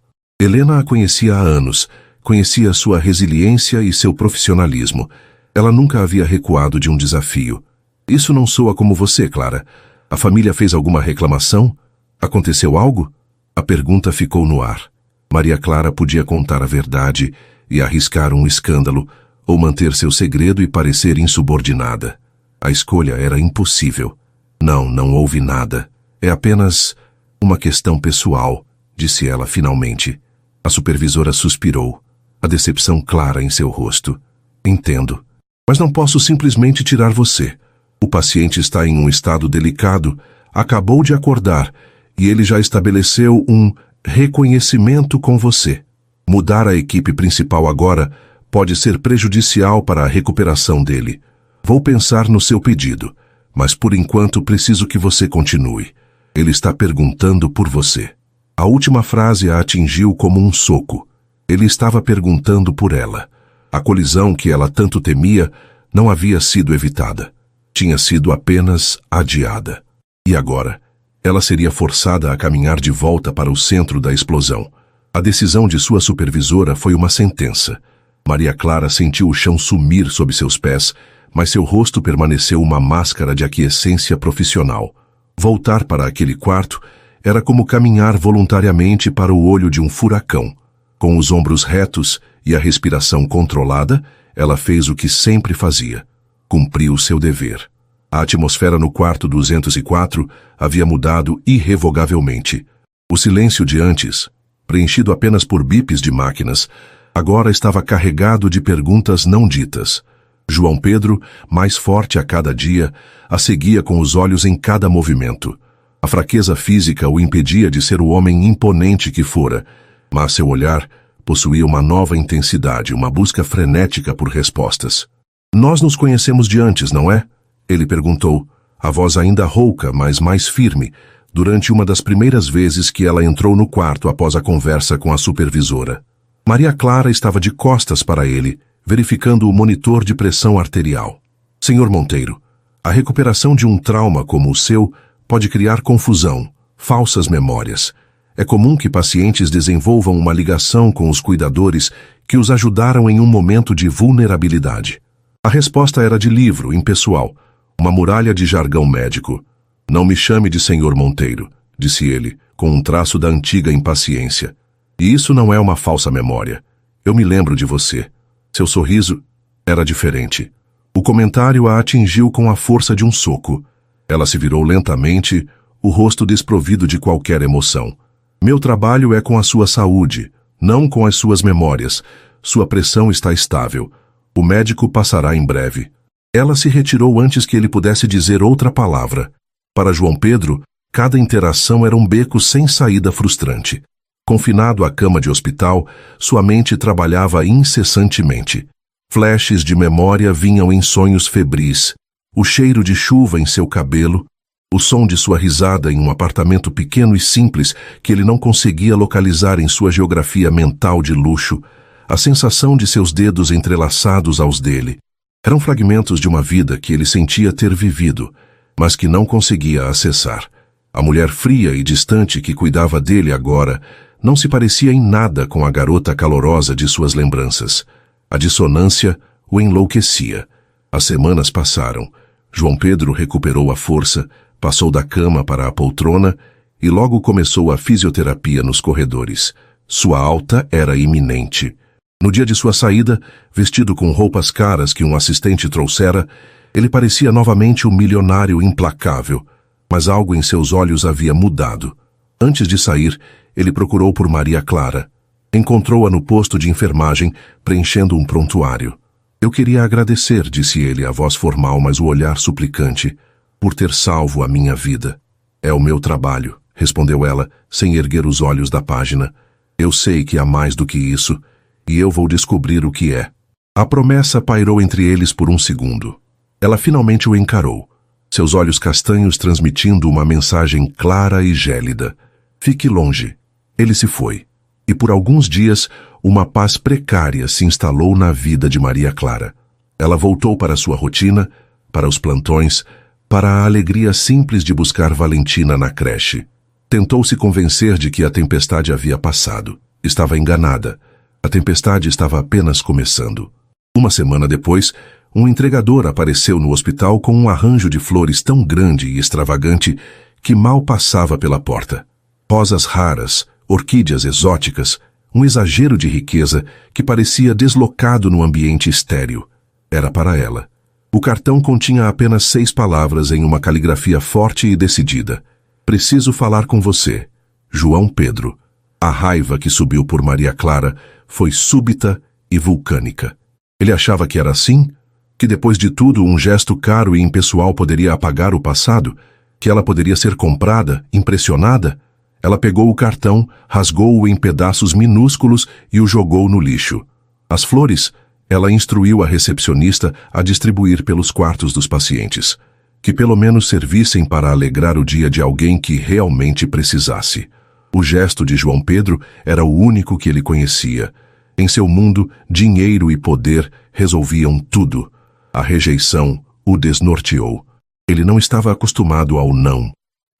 A: Helena a conhecia há anos, conhecia sua resiliência e seu profissionalismo. Ela nunca havia recuado de um desafio. Isso não soa como você, Clara. A família fez alguma reclamação? Aconteceu algo? A pergunta ficou no ar. Maria Clara podia contar a verdade e arriscar um escândalo, ou manter seu segredo e parecer insubordinada. A escolha era impossível. Não houve nada. É apenas uma questão pessoal, disse ela finalmente. A supervisora suspirou, a decepção clara em seu rosto. Entendo. Mas não posso simplesmente tirar você. O paciente está em um estado delicado, acabou de acordar, e ele já estabeleceu um reconhecimento com você. Mudar a equipe principal agora pode ser prejudicial para a recuperação dele. Vou pensar no seu pedido, mas por enquanto preciso que você continue. Ele está perguntando por você. A última frase a atingiu como um soco. Ele estava perguntando por ela. A colisão que ela tanto temia não havia sido evitada. Tinha sido apenas adiada. E agora, ela seria forçada a caminhar de volta para o centro da explosão. A decisão de sua supervisora foi uma sentença. Maria Clara sentiu o chão sumir sob seus pés, mas seu rosto permaneceu uma máscara de aquiescência profissional. Voltar para aquele quarto era como caminhar voluntariamente para o olho de um furacão. Com os ombros retos e a respiração controlada, ela fez o que sempre fazia. Cumpriu seu dever. A atmosfera no quarto 204 havia mudado irrevogavelmente. O silêncio de antes, preenchido apenas por bips de máquinas, agora estava carregado de perguntas não ditas. João Pedro, mais forte a cada dia, a seguia com os olhos em cada movimento. A fraqueza física o impedia de ser o homem imponente que fora, mas seu olhar possuía uma nova intensidade, uma busca frenética por respostas. Nós nos conhecemos de antes, não é? Ele perguntou, a voz ainda rouca, mas mais firme, durante uma das primeiras vezes que ela entrou no quarto após a conversa com a supervisora. Maria Clara estava de costas para ele, verificando o monitor de pressão arterial. Senhor Monteiro, a recuperação de um trauma como o seu pode criar confusão, falsas memórias. É comum que pacientes desenvolvam uma ligação com os cuidadores que os ajudaram em um momento de vulnerabilidade. A resposta era de livro, impessoal, uma muralha de jargão médico. Não me chame de Senhor Monteiro, disse ele, com um traço da antiga impaciência. E isso não é uma falsa memória. Eu me lembro de você. Seu sorriso era diferente. O comentário a atingiu com a força de um soco. Ela se virou lentamente, o rosto desprovido de qualquer emoção. Meu trabalho é com a sua saúde, não com as suas memórias. Sua pressão está estável. O médico passará em breve. Ela se retirou antes que ele pudesse dizer outra palavra. Para João Pedro, cada interação era um beco sem saída frustrante. Confinado à cama de hospital, sua mente trabalhava incessantemente. Flashes de memória vinham em sonhos febris, o cheiro de chuva em seu cabelo, o som de sua risada em um apartamento pequeno e simples que ele não conseguia localizar em sua geografia mental de luxo, a sensação de seus dedos entrelaçados aos dele. Eram fragmentos de uma vida que ele sentia ter vivido, mas que não conseguia acessar. A mulher fria e distante que cuidava dele agora não se parecia em nada com a garota calorosa de suas lembranças. A dissonância o enlouquecia. As semanas passaram. João Pedro recuperou a força, passou da cama para a poltrona e logo começou a fisioterapia nos corredores. Sua alta era iminente. No dia de sua saída, vestido com roupas caras que um assistente trouxera, ele parecia novamente o milionário implacável, mas algo em seus olhos havia mudado. Antes de sair, ele procurou por Maria Clara. Encontrou-a no posto de enfermagem, preenchendo um prontuário. Eu queria agradecer, disse ele, a voz formal, mas o olhar suplicante, por ter salvo a minha vida. É o meu trabalho, respondeu ela, sem erguer os olhos da página. Eu sei que há mais do que isso, e eu vou descobrir o que é. A promessa pairou entre eles por um segundo. Ela finalmente o encarou, seus olhos castanhos transmitindo uma mensagem clara e gélida. Fique longe. Ele se foi. E por alguns dias, uma paz precária se instalou na vida de Maria Clara. Ela voltou para sua rotina, para os plantões, para a alegria simples de buscar Valentina na creche. Tentou se convencer de que a tempestade havia passado. Estava enganada. A tempestade estava apenas começando. Uma semana depois, um entregador apareceu no hospital com um arranjo de flores tão grande e extravagante que mal passava pela porta. Rosas raras, orquídeas exóticas, um exagero de riqueza que parecia deslocado no ambiente estéril. Era para ela. O cartão continha apenas 6 palavras em uma caligrafia forte e decidida. Preciso falar com você. João Pedro. A raiva que subiu por Maria Clara foi súbita e vulcânica. Ele achava que era assim? Que depois de tudo um gesto caro e impessoal poderia apagar o passado? Que ela poderia ser comprada, impressionada? Ela pegou o cartão, rasgou-o em pedaços minúsculos e o jogou no lixo. As flores, ela instruiu a recepcionista a distribuir pelos quartos dos pacientes, que pelo menos servissem para alegrar o dia de alguém que realmente precisasse. O gesto de João Pedro era o único que ele conhecia. Em seu mundo, dinheiro e poder resolviam tudo. A rejeição o desnorteou. Ele não estava acostumado ao não.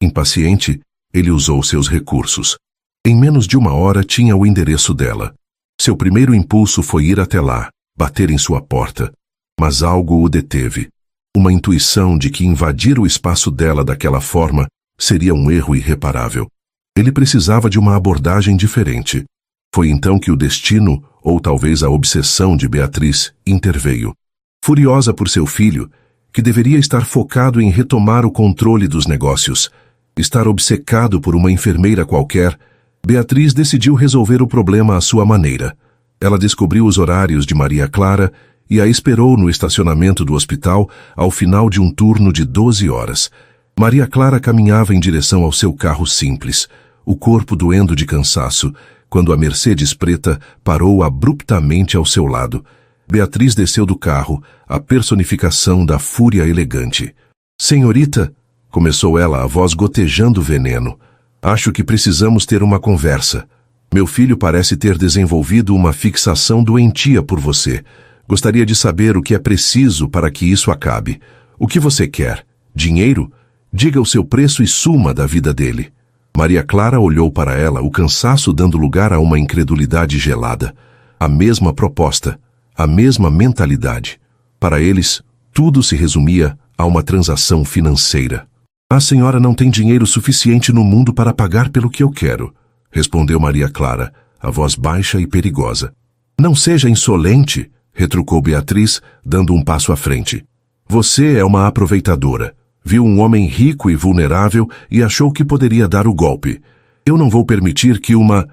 A: Impaciente, ele usou seus recursos. Em menos de 1 hora tinha o endereço dela. Seu primeiro impulso foi ir até lá, bater em sua porta. Mas algo o deteve. Uma intuição de que invadir o espaço dela daquela forma seria um erro irreparável. Ele precisava de uma abordagem diferente. Foi então que o destino, ou talvez a obsessão de Beatriz, interveio. Furiosa por seu filho, que deveria estar focado em retomar o controle dos negócios, estar obcecado por uma enfermeira qualquer, Beatriz decidiu resolver o problema à sua maneira. Ela descobriu os horários de Maria Clara e a esperou no estacionamento do hospital ao final de um turno de 12 horas. Maria Clara caminhava em direção ao seu carro simples, o corpo doendo de cansaço, quando a Mercedes preta parou abruptamente ao seu lado. Beatriz desceu do carro, a personificação da fúria elegante. Senhorita, começou ela, a voz gotejando veneno. Acho que precisamos ter uma conversa. Meu filho parece ter desenvolvido uma fixação doentia por você. Gostaria de saber o que é preciso para que isso acabe. O que você quer? Dinheiro? Diga o seu preço e suma da vida dele. Maria Clara olhou para ela, o cansaço dando lugar a uma incredulidade gelada. A mesma proposta, a mesma mentalidade. Para eles, tudo se resumia a uma transação financeira. A senhora não tem dinheiro suficiente no mundo para pagar pelo que eu quero, respondeu Maria Clara, a voz baixa e perigosa. Não seja insolente, retrucou Beatriz, dando um passo à frente. Você é uma aproveitadora. Viu um homem rico e vulnerável e achou que poderia dar o golpe. Eu não vou permitir que uma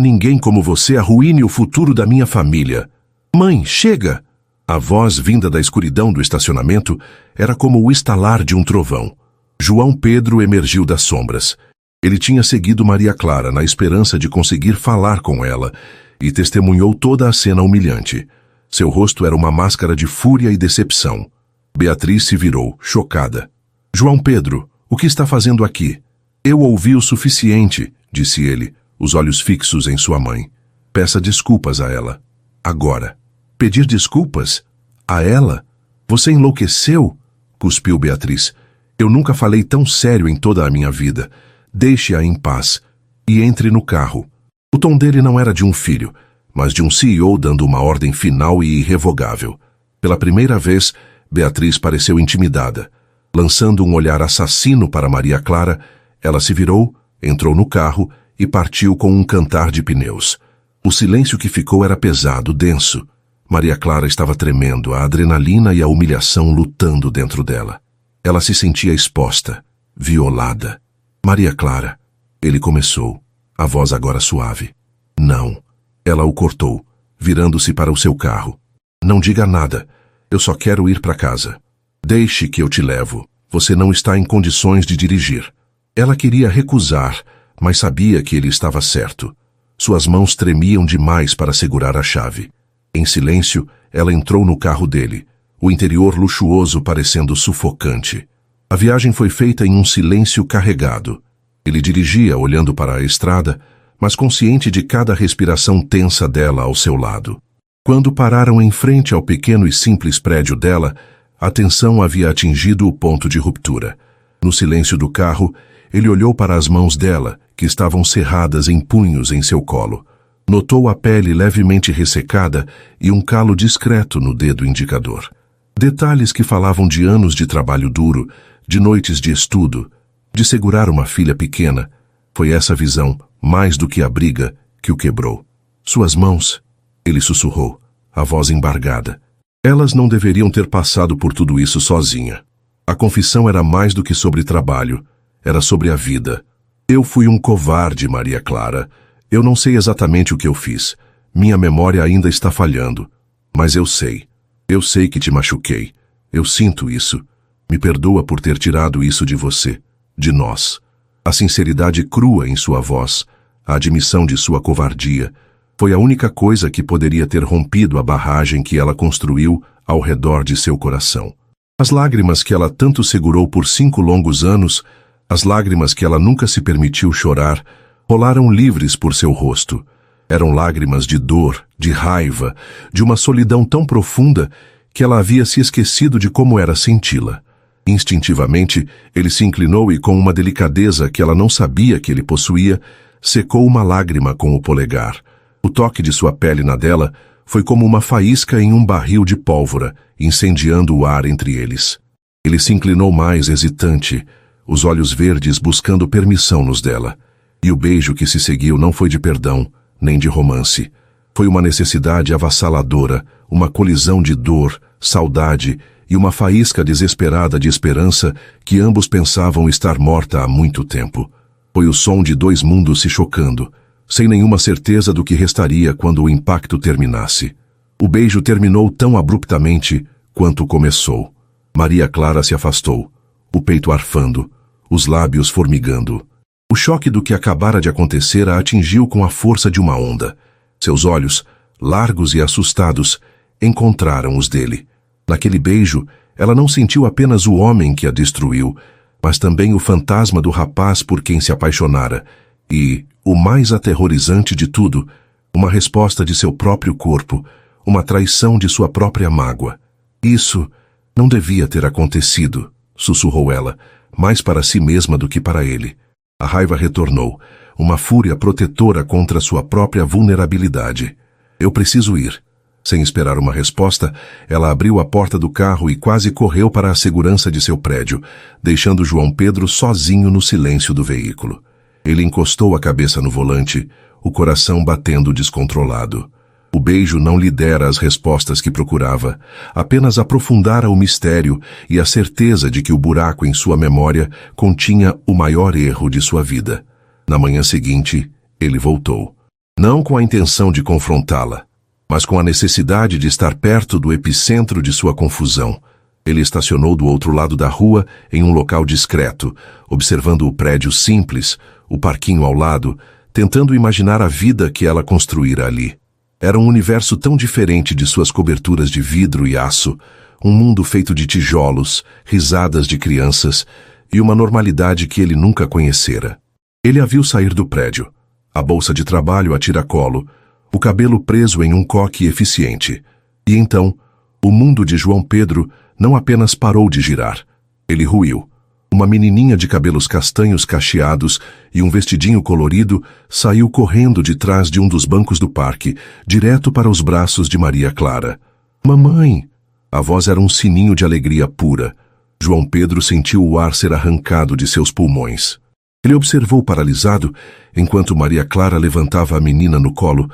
A: ninguém como você arruine o futuro da minha família. Mãe, chega! A voz vinda da escuridão do estacionamento era como o estalar de um trovão. João Pedro emergiu das sombras. Ele tinha seguido Maria Clara na esperança de conseguir falar com ela e testemunhou toda a cena humilhante. Seu rosto era uma máscara de fúria e decepção. Beatriz se virou, chocada. João Pedro, o que está fazendo aqui? Eu ouvi o suficiente, disse ele, os olhos fixos em sua mãe. Peça desculpas a ela. Agora. Pedir desculpas? A ela? Você enlouqueceu? Cuspiu Beatriz. Eu nunca falei tão sério em toda a minha vida. Deixe-a em paz e entre no carro. O tom dele não era de um filho, mas de um CEO dando uma ordem final e irrevogável. Pela primeira vez, Beatriz pareceu intimidada. Lançando um olhar assassino para Maria Clara, ela se virou, entrou no carro e partiu com um cantar de pneus. O silêncio que ficou era pesado, denso. Maria Clara estava tremendo, a adrenalina e a humilhação lutando dentro dela. Ela se sentia exposta, violada. Maria Clara, ele começou, a voz agora suave. Não. Ela o cortou, virando-se para o seu carro. Não diga nada, eu só quero ir para casa. Deixe que eu te levo, você não está em condições de dirigir. Ela queria recusar, mas sabia que ele estava certo. Suas mãos tremiam demais para segurar a chave. Em silêncio, ela entrou no carro dele, o interior luxuoso parecendo sufocante. A viagem foi feita em um silêncio carregado. Ele dirigia olhando para a estrada, mas consciente de cada respiração tensa dela ao seu lado. Quando pararam em frente ao pequeno e simples prédio dela, a tensão havia atingido o ponto de ruptura. No silêncio do carro, ele olhou para as mãos dela, que estavam cerradas em punhos em seu colo. Notou a pele levemente ressecada e um calo discreto no dedo indicador. Detalhes que falavam de anos de trabalho duro, de noites de estudo, de segurar uma filha pequena. Foi essa visão, mais do que a briga, que o quebrou. Suas mãos, ele sussurrou, a voz embargada. Elas não deveriam ter passado por tudo isso sozinha. A confissão era mais do que sobre trabalho, era sobre a vida. Eu fui um covarde, Maria Clara. Eu não sei exatamente o que eu fiz. Minha memória ainda está falhando. Mas eu sei. Eu sei que te machuquei. Eu sinto isso. Me perdoa por ter tirado isso de você, de nós. A sinceridade crua em sua voz, a admissão de sua covardia, foi a única coisa que poderia ter rompido a barragem que ela construiu ao redor de seu coração. As lágrimas que ela tanto segurou por 5 longos anos, as lágrimas que ela nunca se permitiu chorar, rolaram livres por seu rosto. Eram lágrimas de dor, de raiva, de uma solidão tão profunda que ela havia se esquecido de como era senti-la. Instintivamente, ele se inclinou e, com uma delicadeza que ela não sabia que ele possuía, secou uma lágrima com o polegar. O toque de sua pele na dela foi como uma faísca em um barril de pólvora, incendiando o ar entre eles. Ele se inclinou mais, hesitante, os olhos verdes buscando permissão nos dela. E o beijo que se seguiu não foi de perdão, nem de romance. Foi uma necessidade avassaladora, uma colisão de dor, saudade e uma faísca desesperada de esperança que ambos pensavam estar morta há muito tempo. Foi o som de 2 mundos se chocando, sem nenhuma certeza do que restaria quando o impacto terminasse. O beijo terminou tão abruptamente quanto começou. Maria Clara se afastou, o peito arfando, os lábios formigando. O choque do que acabara de acontecer a atingiu com a força de uma onda. Seus olhos, largos e assustados, encontraram os dele. Naquele beijo, ela não sentiu apenas o homem que a destruiu, mas também o fantasma do rapaz por quem se apaixonara e, o mais aterrorizante de tudo, uma resposta de seu próprio corpo, uma traição de sua própria mágoa. Isso não devia ter acontecido, sussurrou ela, mais para si mesma do que para ele. A raiva retornou, uma fúria protetora contra sua própria vulnerabilidade. Eu preciso ir. Sem esperar uma resposta, ela abriu a porta do carro e quase correu para a segurança de seu prédio, deixando João Pedro sozinho no silêncio do veículo. Ele encostou a cabeça no volante, o coração batendo descontrolado. O beijo não lhe dera as respostas que procurava, apenas aprofundara o mistério e a certeza de que o buraco em sua memória continha o maior erro de sua vida. Na manhã seguinte, ele voltou. Não com a intenção de confrontá-la. mas com a necessidade de estar perto do epicentro de sua confusão. Ele estacionou do outro lado da rua, em um local discreto, observando o prédio simples, o parquinho ao lado, tentando imaginar a vida que ela construíra ali. Era um universo tão diferente de suas coberturas de vidro e aço, um mundo feito de tijolos, risadas de crianças e uma normalidade que ele nunca conhecera. Ele a viu sair do prédio, a bolsa de trabalho a tiracolo, o cabelo preso em um coque eficiente. E então, o mundo de João Pedro não apenas parou de girar. Ele ruiu. Uma menininha de cabelos castanhos cacheados e um vestidinho colorido saiu correndo de trás de um dos bancos do parque, direto para os braços de Maria Clara. "Mamãe!" A voz era um sininho de alegria pura. João Pedro sentiu o ar ser arrancado de seus pulmões. Ele observou paralisado, enquanto Maria Clara levantava a menina no colo,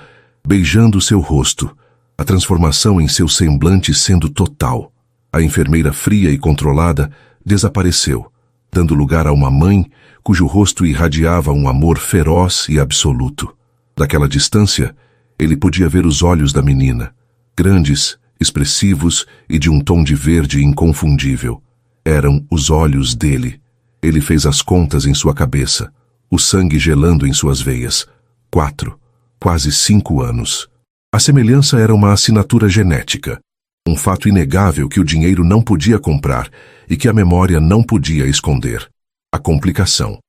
A: beijando seu rosto, a transformação em seu semblante sendo total. A enfermeira fria e controlada desapareceu, dando lugar a uma mãe cujo rosto irradiava um amor feroz e absoluto. Daquela distância, ele podia ver os olhos da menina, grandes, expressivos e de um tom de verde inconfundível. Eram os olhos dele. Ele fez as contas em sua cabeça, o sangue gelando em suas veias. 4, quase 5 anos. A semelhança era uma assinatura genética, um fato inegável que o dinheiro não podia comprar e que a memória não podia esconder. A complicação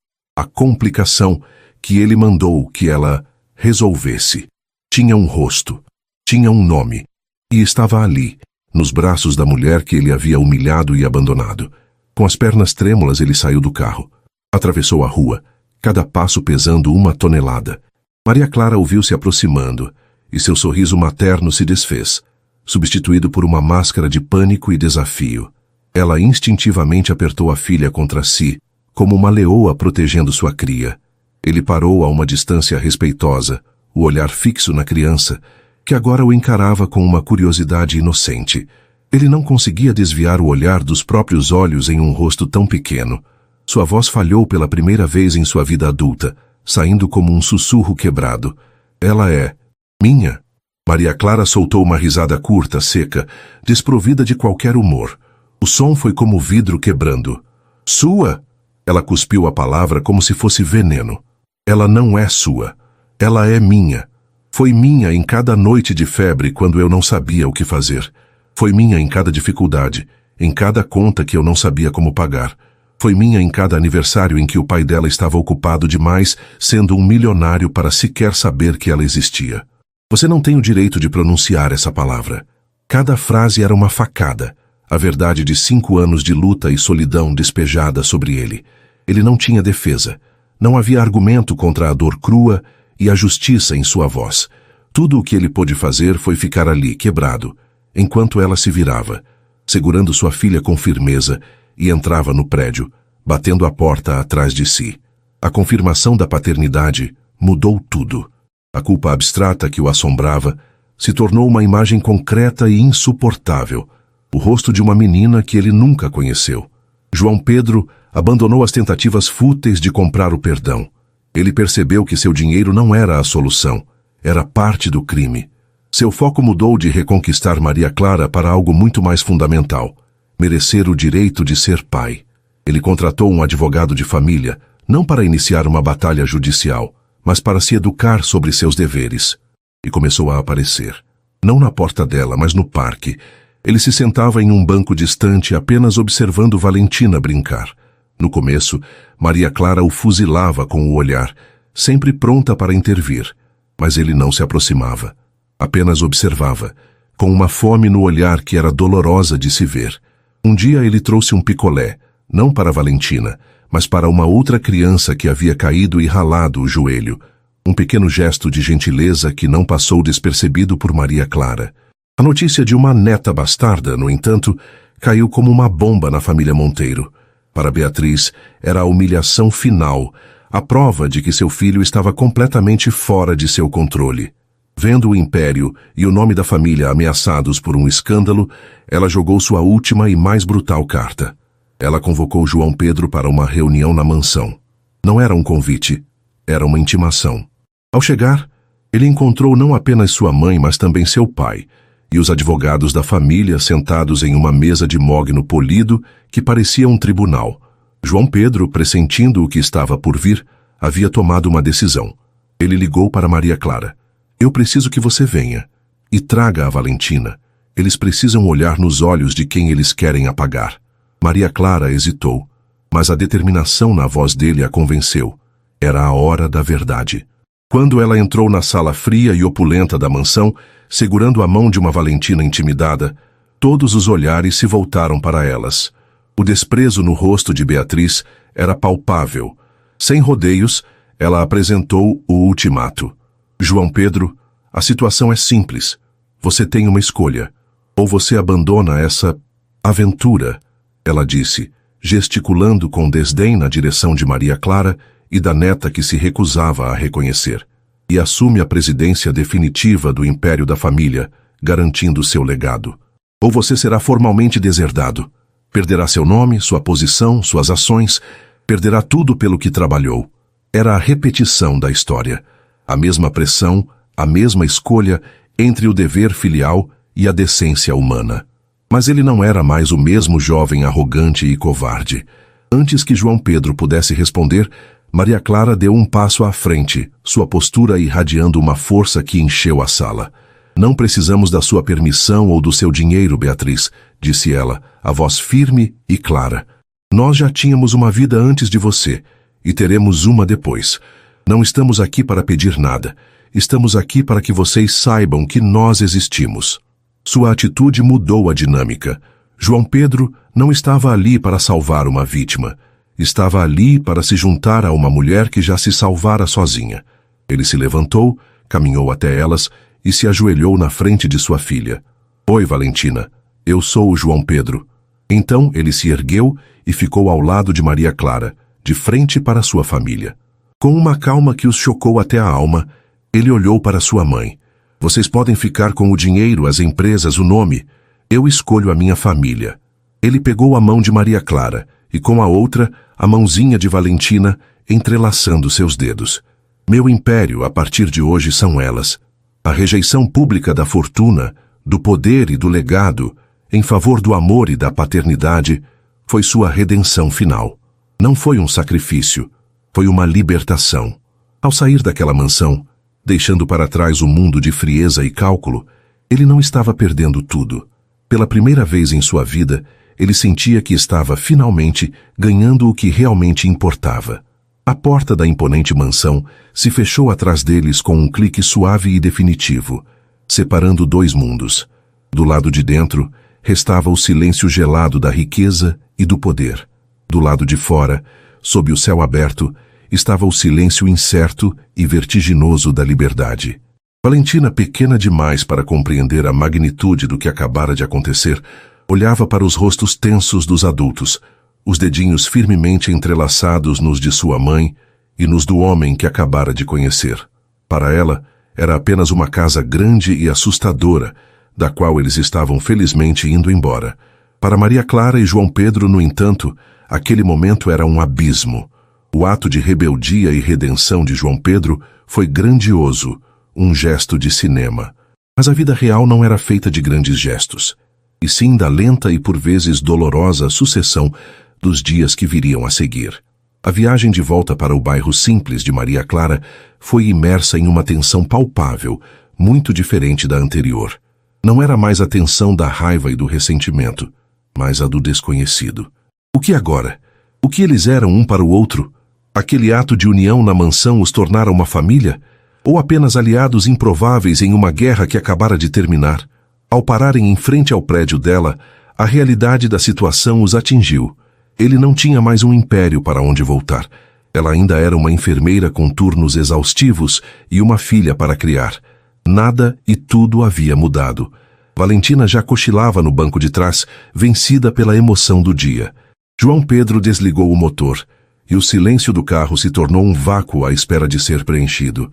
A: que ele mandou que ela resolvesse. Tinha um rosto, tinha um nome, e estava ali, nos braços da mulher que ele havia humilhado e abandonado. Com as pernas trêmulas, ele saiu do carro. Atravessou a rua, cada passo pesando 1 tonelada. Maria Clara o viu se aproximando, e seu sorriso materno se desfez, substituído por uma máscara de pânico e desafio. Ela instintivamente apertou a filha contra si, como uma leoa protegendo sua cria. Ele parou a uma distância respeitosa, o olhar fixo na criança, que agora o encarava com uma curiosidade inocente. Ele não conseguia desviar o olhar dos próprios olhos em um rosto tão pequeno. Sua voz falhou pela primeira vez em sua vida adulta, saindo como um sussurro quebrado. "Ela é minha." Maria Clara soltou uma risada curta, seca, desprovida de qualquer humor. O som foi como vidro quebrando. "Sua?" Ela cuspiu a palavra como se fosse veneno. "Ela não é sua. Ela é minha. Foi minha em cada noite de febre quando eu não sabia o que fazer. Foi minha em cada dificuldade, em cada conta que eu não sabia como pagar. Foi minha em cada aniversário em que o pai dela estava ocupado demais, sendo um milionário para sequer saber que ela existia. Você não tem o direito de pronunciar essa palavra." Cada frase era uma facada, a verdade de 5 anos de luta e solidão despejada sobre ele. Ele não tinha defesa. Não havia argumento contra a dor crua e a justiça em sua voz. Tudo o que ele pôde fazer foi ficar ali, quebrado, enquanto ela se virava, segurando sua filha com firmeza, e entrava no prédio, batendo a porta atrás de si. A confirmação da paternidade mudou tudo. A culpa abstrata que o assombrava se tornou uma imagem concreta e insuportável, o rosto de uma menina que ele nunca conheceu. João Pedro abandonou as tentativas fúteis de comprar o perdão. Ele percebeu que seu dinheiro não era a solução, era parte do crime. Seu foco mudou de reconquistar Maria Clara para algo muito mais fundamental: merecer o direito de ser pai. Ele contratou um advogado de família, não para iniciar uma batalha judicial, mas para se educar sobre seus deveres. E começou a aparecer. Não na porta dela, mas no parque. Ele se sentava em um banco distante, apenas observando Valentina brincar. No começo, Maria Clara o fuzilava com o olhar, sempre pronta para intervir. Mas ele não se aproximava. Apenas observava, com uma fome no olhar que era dolorosa de se ver. Um dia ele trouxe um picolé, não para Valentina, mas para uma outra criança que havia caído e ralado o joelho. Um pequeno gesto de gentileza que não passou despercebido por Maria Clara. A notícia de uma neta bastarda, no entanto, caiu como uma bomba na família Monteiro. Para Beatriz, era a humilhação final, a prova de que seu filho estava completamente fora de seu controle. Vendo o império e o nome da família ameaçados por um escândalo, ela jogou sua última e mais brutal carta. Ela convocou João Pedro para uma reunião na mansão. Não era um convite, era uma intimação. Ao chegar, Ele encontrou não apenas sua mãe, mas também seu pai, e os advogados da família sentados em uma mesa de mogno polido que parecia um tribunal. João Pedro, pressentindo o que estava por vir, havia tomado uma decisão. Ele ligou para Maria Clara. Eu preciso que você venha. E traga a Valentina. Eles precisam olhar nos olhos de quem eles querem apagar. Maria Clara hesitou, mas a determinação na voz dele a convenceu. Era a hora da verdade. Quando ela entrou na sala fria e opulenta da mansão, segurando a mão de uma Valentina intimidada, todos os olhares se voltaram para elas. O desprezo no rosto de Beatriz era palpável. Sem rodeios, ela apresentou o ultimato. João Pedro, a situação é simples. Você tem uma escolha. Ou você abandona essa aventura, ela disse, gesticulando com desdém na direção de Maria Clara e da neta que se recusava a reconhecer, e assume a presidência definitiva do império da família, garantindo seu legado. Ou você será formalmente deserdado. Perderá seu nome, sua posição, suas ações, perderá tudo pelo que trabalhou. Era a repetição da história. A mesma pressão, a mesma escolha entre o dever filial e a decência humana. Mas ele não era mais o mesmo jovem arrogante e covarde. Antes que João Pedro pudesse responder, Maria Clara deu um passo à frente, sua postura irradiando uma força que encheu a sala. Não precisamos da sua permissão ou do seu dinheiro, Beatriz, disse ela, a voz firme e clara. Nós já tínhamos uma vida antes de você, e teremos uma depois. Não estamos aqui para pedir nada. Estamos aqui para que vocês saibam que nós existimos. Sua atitude mudou a dinâmica. João Pedro não estava ali para salvar uma vítima. Estava ali para se juntar a uma mulher que já se salvara sozinha. Ele se levantou, caminhou até elas e se ajoelhou na frente de sua filha. Oi, Valentina. Eu sou o João Pedro. Então ele se ergueu e ficou ao lado de Maria Clara, de frente para sua família. Com uma calma que os chocou até a alma, ele olhou para sua mãe. Vocês podem ficar com o dinheiro, as empresas, o nome. Eu escolho a minha família. Ele pegou a mão de Maria Clara e com a outra, a mãozinha de Valentina, entrelaçando seus dedos. Meu império, a partir de hoje, são elas. A rejeição pública da fortuna, do poder e do legado, em favor do amor e da paternidade, foi sua redenção final. Não foi um sacrifício, foi uma libertação. Ao sair daquela mansão, deixando para trás o mundo de frieza e cálculo, ele não estava perdendo tudo. Pela primeira vez em sua vida, ele sentia que estava finalmente ganhando o que realmente importava. A porta da imponente mansão se fechou atrás deles com um clique suave e definitivo, separando dois mundos. Do lado de dentro, restava o silêncio gelado da riqueza e do poder. Do lado de fora, sob o céu aberto, estava o silêncio incerto e vertiginoso da liberdade. Valentina, pequena demais para compreender a magnitude do que acabara de acontecer, olhava para os rostos tensos dos adultos, os dedinhos firmemente entrelaçados nos de sua mãe e nos do homem que acabara de conhecer. Para ela, era apenas uma casa grande e assustadora, da qual eles estavam felizmente indo embora. Para Maria Clara e João Pedro, no entanto, aquele momento era um abismo. O ato de rebeldia e redenção de João Pedro foi grandioso, um gesto de cinema. Mas a vida real não era feita de grandes gestos, e sim da lenta e por vezes dolorosa sucessão dos dias que viriam a seguir. A viagem de volta para o bairro simples de Maria Clara foi imersa em uma tensão palpável, muito diferente da anterior. Não era mais a tensão da raiva e do ressentimento, mas a do desconhecido. O que agora? O que eles eram um para o outro? Aquele ato de união na mansão os tornara uma família? Ou apenas aliados improváveis em uma guerra que acabara de terminar? Ao pararem em frente ao prédio dela, a realidade da situação os atingiu. Ele não tinha mais um império para onde voltar. Ela ainda era uma enfermeira com turnos exaustivos e uma filha para criar. Nada e tudo havia mudado. Valentina já cochilava no banco de trás, vencida pela emoção do dia. João Pedro desligou o motor, e o silêncio do carro se tornou um vácuo à espera de ser preenchido.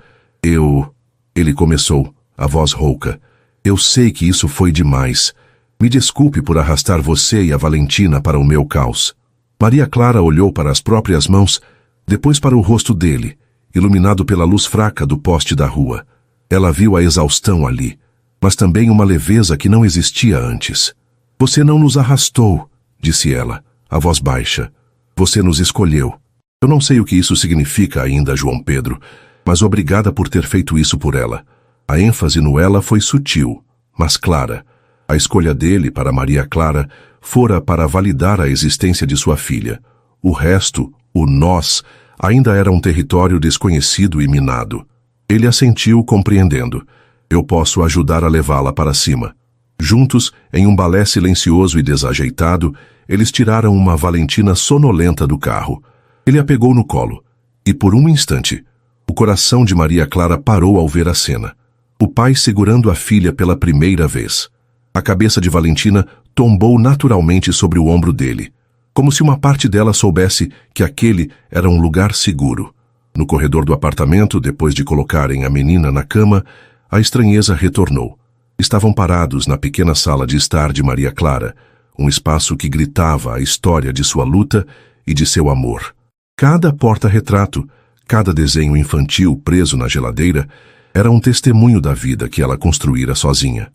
A: Ele começou, a voz rouca. Eu sei que isso foi demais. Me desculpe por arrastar você e a Valentina para o meu caos. Maria Clara olhou para as próprias mãos, depois para o rosto dele, iluminado pela luz fraca do poste da rua. Ela viu a exaustão ali, mas também uma leveza que não existia antes. Você não nos arrastou, disse ela, a voz baixa. Você nos escolheu. Eu não sei o que isso significa ainda, João Pedro, mas obrigada por ter feito isso por ela. A ênfase no ela foi sutil, mas clara. A escolha dele para Maria Clara fora para validar a existência de sua filha. O resto, o nós, ainda era um território desconhecido e minado. Ele assentiu, compreendendo. Eu posso ajudar a levá-la para cima. Juntos, em um balé silencioso e desajeitado, eles tiraram uma Valentina sonolenta do carro. Ele a pegou no colo, e por um instante, o coração de Maria Clara parou ao ver a cena. O pai segurando a filha pela primeira vez. A cabeça de Valentina tombou naturalmente sobre o ombro dele, como se uma parte dela soubesse que aquele era um lugar seguro. No corredor do apartamento, depois de colocarem a menina na cama, a estranheza retornou. Estavam parados na pequena sala de estar de Maria Clara, um espaço que gritava a história de sua luta e de seu amor. Cada porta-retrato, cada desenho infantil preso na geladeira, era um testemunho da vida que ela construíra sozinha.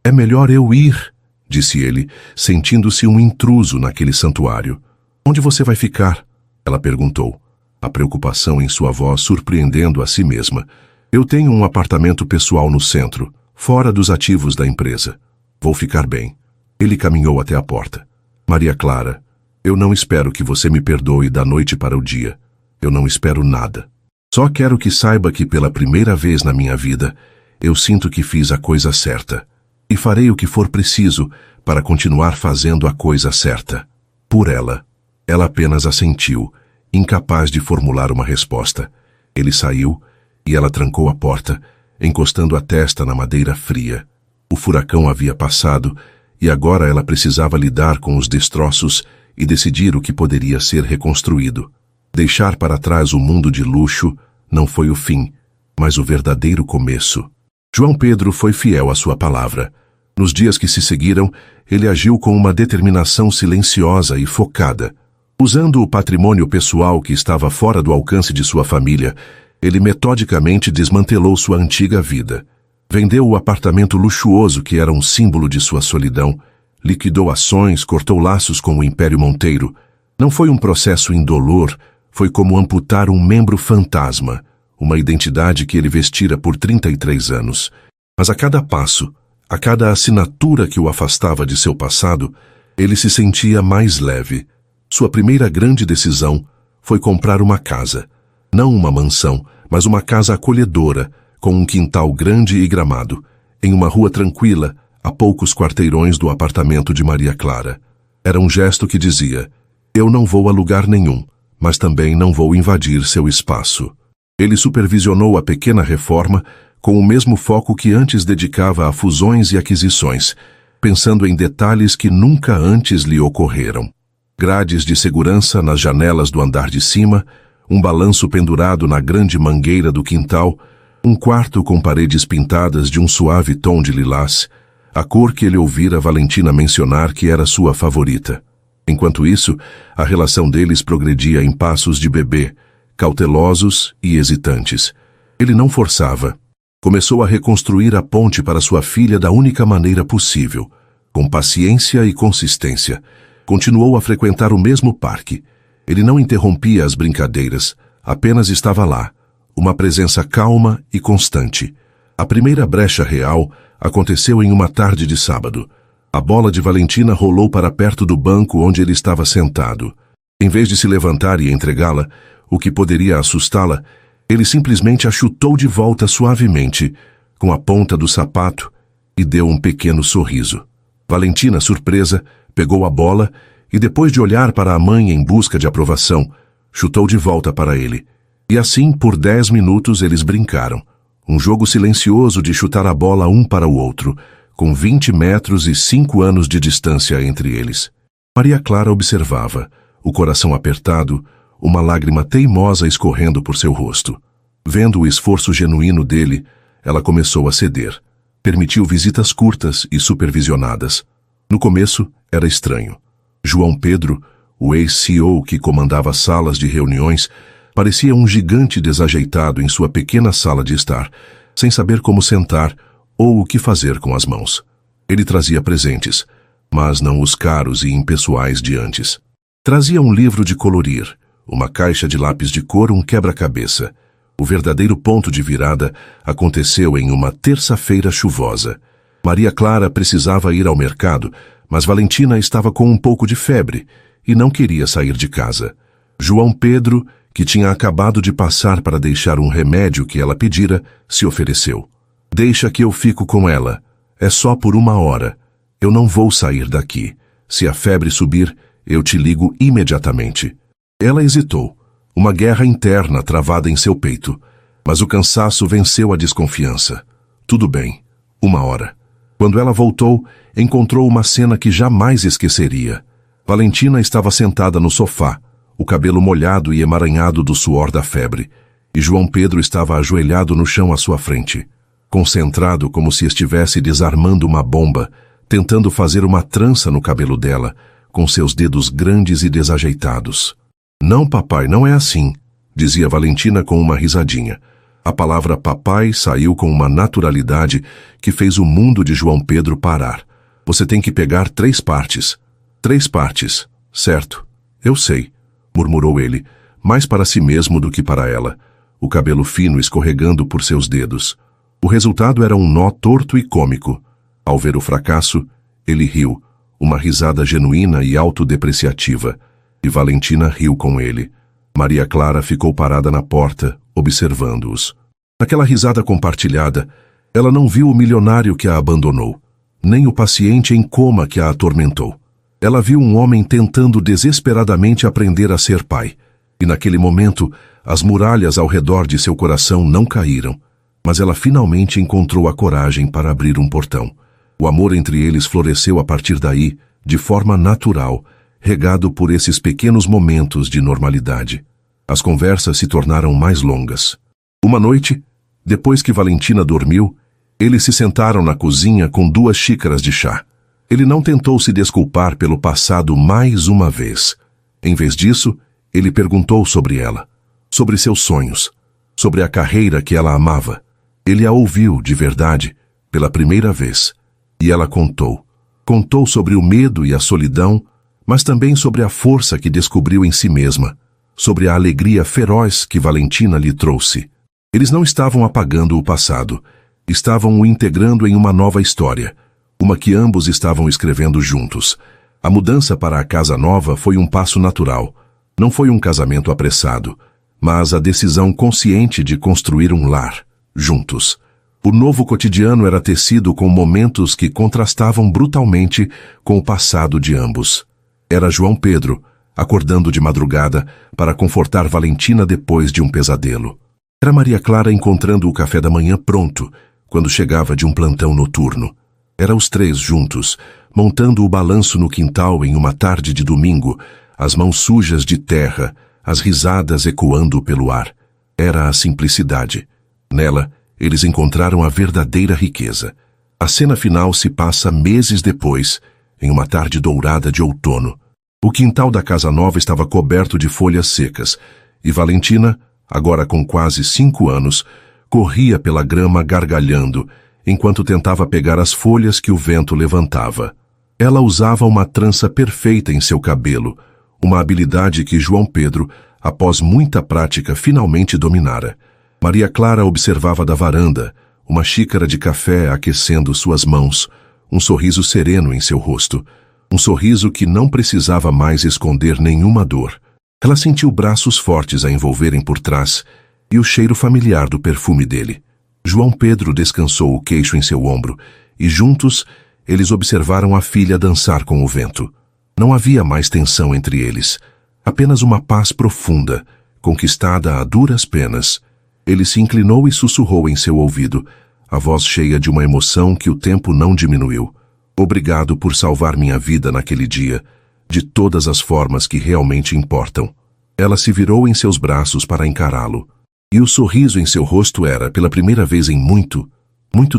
A: É melhor eu ir, disse ele, sentindo-se um intruso naquele santuário. Onde você vai ficar? Ela perguntou, a preocupação em sua voz surpreendendo a si mesma. Eu tenho um apartamento pessoal no centro, fora dos ativos da empresa. Vou ficar bem. Ele caminhou até a porta. Maria Clara, eu não espero que você me perdoe da noite para o dia. Eu não espero nada. Só quero que saiba que pela primeira vez na minha vida, eu sinto que fiz a coisa certa. E farei o que for preciso para continuar fazendo a coisa certa. Por ela. Ela apenas assentiu, incapaz de formular uma resposta. Ele saiu e ela trancou a porta, encostando a testa na madeira fria. O furacão havia passado e agora ela precisava lidar com os destroços e decidir o que poderia ser reconstruído. Deixar para trás o mundo de luxo não foi o fim, mas o verdadeiro começo. João Pedro foi fiel à sua palavra. Nos dias que se seguiram, ele agiu com uma determinação silenciosa e focada. Usando o patrimônio pessoal que estava fora do alcance de sua família, ele metodicamente desmantelou sua antiga vida. Vendeu o apartamento luxuoso que era um símbolo de sua solidão, liquidou ações, cortou laços com o Império Monteiro. Não foi um processo indolor, foi como amputar um membro fantasma, uma identidade que ele vestira por 33 anos. Mas a cada passo, a cada assinatura que o afastava de seu passado, ele se sentia mais leve. Sua primeira grande decisão foi comprar uma casa. Não uma mansão, mas uma casa acolhedora, com um quintal grande e gramado, em uma rua tranquila, a poucos quarteirões do apartamento de Maria Clara. Era um gesto que dizia, eu não vou a lugar nenhum, mas também não vou invadir seu espaço. Ele supervisionou a pequena reforma com o mesmo foco que antes dedicava a fusões e aquisições, pensando em detalhes que nunca antes lhe ocorreram. Grades de segurança nas janelas do andar de cima, um balanço pendurado na grande mangueira do quintal, um quarto com paredes pintadas de um suave tom de lilás, a cor que ele ouvira Valentina mencionar que era sua favorita. Enquanto isso, a relação deles progredia em passos de bebê, cautelosos e hesitantes. Ele não forçava. Começou a reconstruir a ponte para sua filha da única maneira possível, com paciência e consistência. Continuou a frequentar o mesmo parque. Ele não interrompia as brincadeiras, apenas estava lá, uma presença calma e constante. A primeira brecha real aconteceu em uma tarde de sábado. A bola de Valentina rolou para perto do banco onde ele estava sentado. Em vez de se levantar e entregá-la, o que poderia assustá-la, ele simplesmente a chutou de volta suavemente, com a ponta do sapato, e deu um pequeno sorriso. Valentina, surpresa, pegou a bola e, depois de olhar para a mãe em busca de aprovação, chutou de volta para ele. E assim, por 10 minutos, eles brincaram. Um jogo silencioso de chutar a bola um para o outro, com 20 metros e 5 anos de distância entre eles. Maria Clara observava, o coração apertado, uma lágrima teimosa escorrendo por seu rosto. Vendo o esforço genuíno dele, ela começou a ceder. Permitiu visitas curtas e supervisionadas. No começo, era estranho. João Pedro, o ex-CEO que comandava salas de reuniões, parecia um gigante desajeitado em sua pequena sala de estar, sem saber como sentar ou o que fazer com as mãos. Ele trazia presentes, mas não os caros e impessoais de antes. Trazia um livro de colorir, uma caixa de lápis de cor, um quebra-cabeça. O verdadeiro ponto de virada aconteceu em uma terça-feira chuvosa. Maria Clara precisava ir ao mercado, mas Valentina estava com um pouco de febre e não queria sair de casa. João Pedro, que tinha acabado de passar para deixar um remédio que ela pedira, se ofereceu. Deixa que eu fico com ela. É só por 1 hora. Eu não vou sair daqui. Se a febre subir, eu te ligo imediatamente. Ela hesitou. Uma guerra interna travada em seu peito. Mas o cansaço venceu a desconfiança. Tudo bem. 1 hora. Quando ela voltou, encontrou uma cena que jamais esqueceria. Valentina estava sentada no sofá, o cabelo molhado e emaranhado do suor da febre, e João Pedro estava ajoelhado no chão à sua frente, concentrado como se estivesse desarmando uma bomba, tentando fazer uma trança no cabelo dela, com seus dedos grandes e desajeitados. Não, papai, não é assim, dizia Valentina com uma risadinha. A palavra papai saiu com uma naturalidade que fez o mundo de João Pedro parar. Você tem que pegar 3 partes. 3 partes, certo? Eu sei, murmurou ele, mais para si mesmo do que para ela, o cabelo fino escorregando por seus dedos. O resultado era um nó torto e cômico. Ao ver o fracasso, ele riu, uma risada genuína e autodepreciativa, e Valentina riu com ele. Maria Clara ficou parada na porta, observando-os. Naquela risada compartilhada, ela não viu o milionário que a abandonou, nem o paciente em coma que a atormentou. Ela viu um homem tentando desesperadamente aprender a ser pai, e naquele momento, as muralhas ao redor de seu coração não caíram, mas ela finalmente encontrou a coragem para abrir um portão. O amor entre eles floresceu a partir daí, de forma natural, regado por esses pequenos momentos de normalidade. As conversas se tornaram mais longas. Uma noite, depois que Valentina dormiu, eles se sentaram na cozinha com 2 xícaras de chá. Ele não tentou se desculpar pelo passado mais uma vez. Em vez disso, ele perguntou sobre ela, sobre seus sonhos, sobre a carreira que ela amava. Ele a ouviu, de verdade, pela primeira vez. E ela contou. Contou sobre o medo e a solidão, mas também sobre a força que descobriu em si mesma, sobre a alegria feroz que Valentina lhe trouxe. Eles não estavam apagando o passado, estavam o integrando em uma nova história, uma que ambos estavam escrevendo juntos. A mudança para a casa nova foi um passo natural. Não foi um casamento apressado, mas a decisão consciente de construir um lar, juntos. O novo cotidiano era tecido com momentos que contrastavam brutalmente com o passado de ambos. Era João Pedro, acordando de madrugada para confortar Valentina depois de um pesadelo. Era Maria Clara encontrando o café da manhã pronto, quando chegava de um plantão noturno. Era os 3 juntos, montando o balanço no quintal em uma tarde de domingo, as mãos sujas de terra, as risadas ecoando pelo ar. Era a simplicidade. Nela, eles encontraram a verdadeira riqueza. A cena final se passa meses depois, em uma tarde dourada de outono. O quintal da casa nova estava coberto de folhas secas, e Valentina, agora com quase 5 anos, corria pela grama gargalhando, enquanto tentava pegar as folhas que o vento levantava. Ela usava uma trança perfeita em seu cabelo, uma habilidade que João Pedro, após muita prática, finalmente dominara. Maria Clara observava da varanda, uma xícara de café aquecendo suas mãos, um sorriso sereno em seu rosto, um sorriso que não precisava mais esconder nenhuma dor. Ela sentiu braços fortes a envolverem por trás e o cheiro familiar do perfume dele. João Pedro descansou o queixo em seu ombro e juntos eles observaram a filha dançar com o vento. Não havia mais tensão entre eles, apenas uma paz profunda, conquistada a duras penas. Ele se inclinou e sussurrou em seu ouvido, a voz cheia de uma emoção que o tempo não diminuiu. Obrigado por salvar minha vida naquele dia, de todas as formas que realmente importam. Ela se virou em seus braços para encará-lo, e o sorriso em seu rosto era, pela primeira vez em muito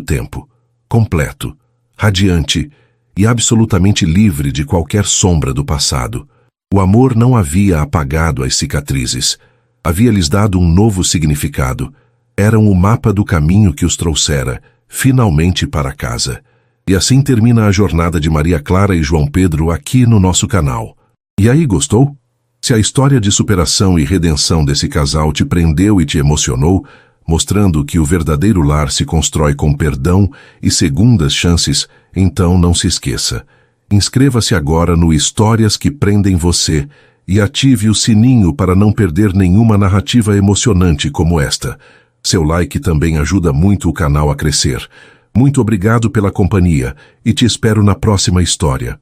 A: tempo, completo, radiante e absolutamente livre de qualquer sombra do passado. O amor não havia apagado as cicatrizes, havia lhes dado um novo significado. eram o mapa do caminho que os trouxera, finalmente para casa. E assim termina a jornada de Maria Clara e João Pedro aqui no nosso canal. E aí, gostou? Se a história de superação e redenção desse casal te prendeu e te emocionou, mostrando que o verdadeiro lar se constrói com perdão e segundas chances, então não se esqueça. Inscreva-se agora no Histórias que Prendem Você e ative o sininho para não perder nenhuma narrativa emocionante como esta. Seu like também ajuda muito o canal a crescer. Muito obrigado pela companhia e te espero na próxima história.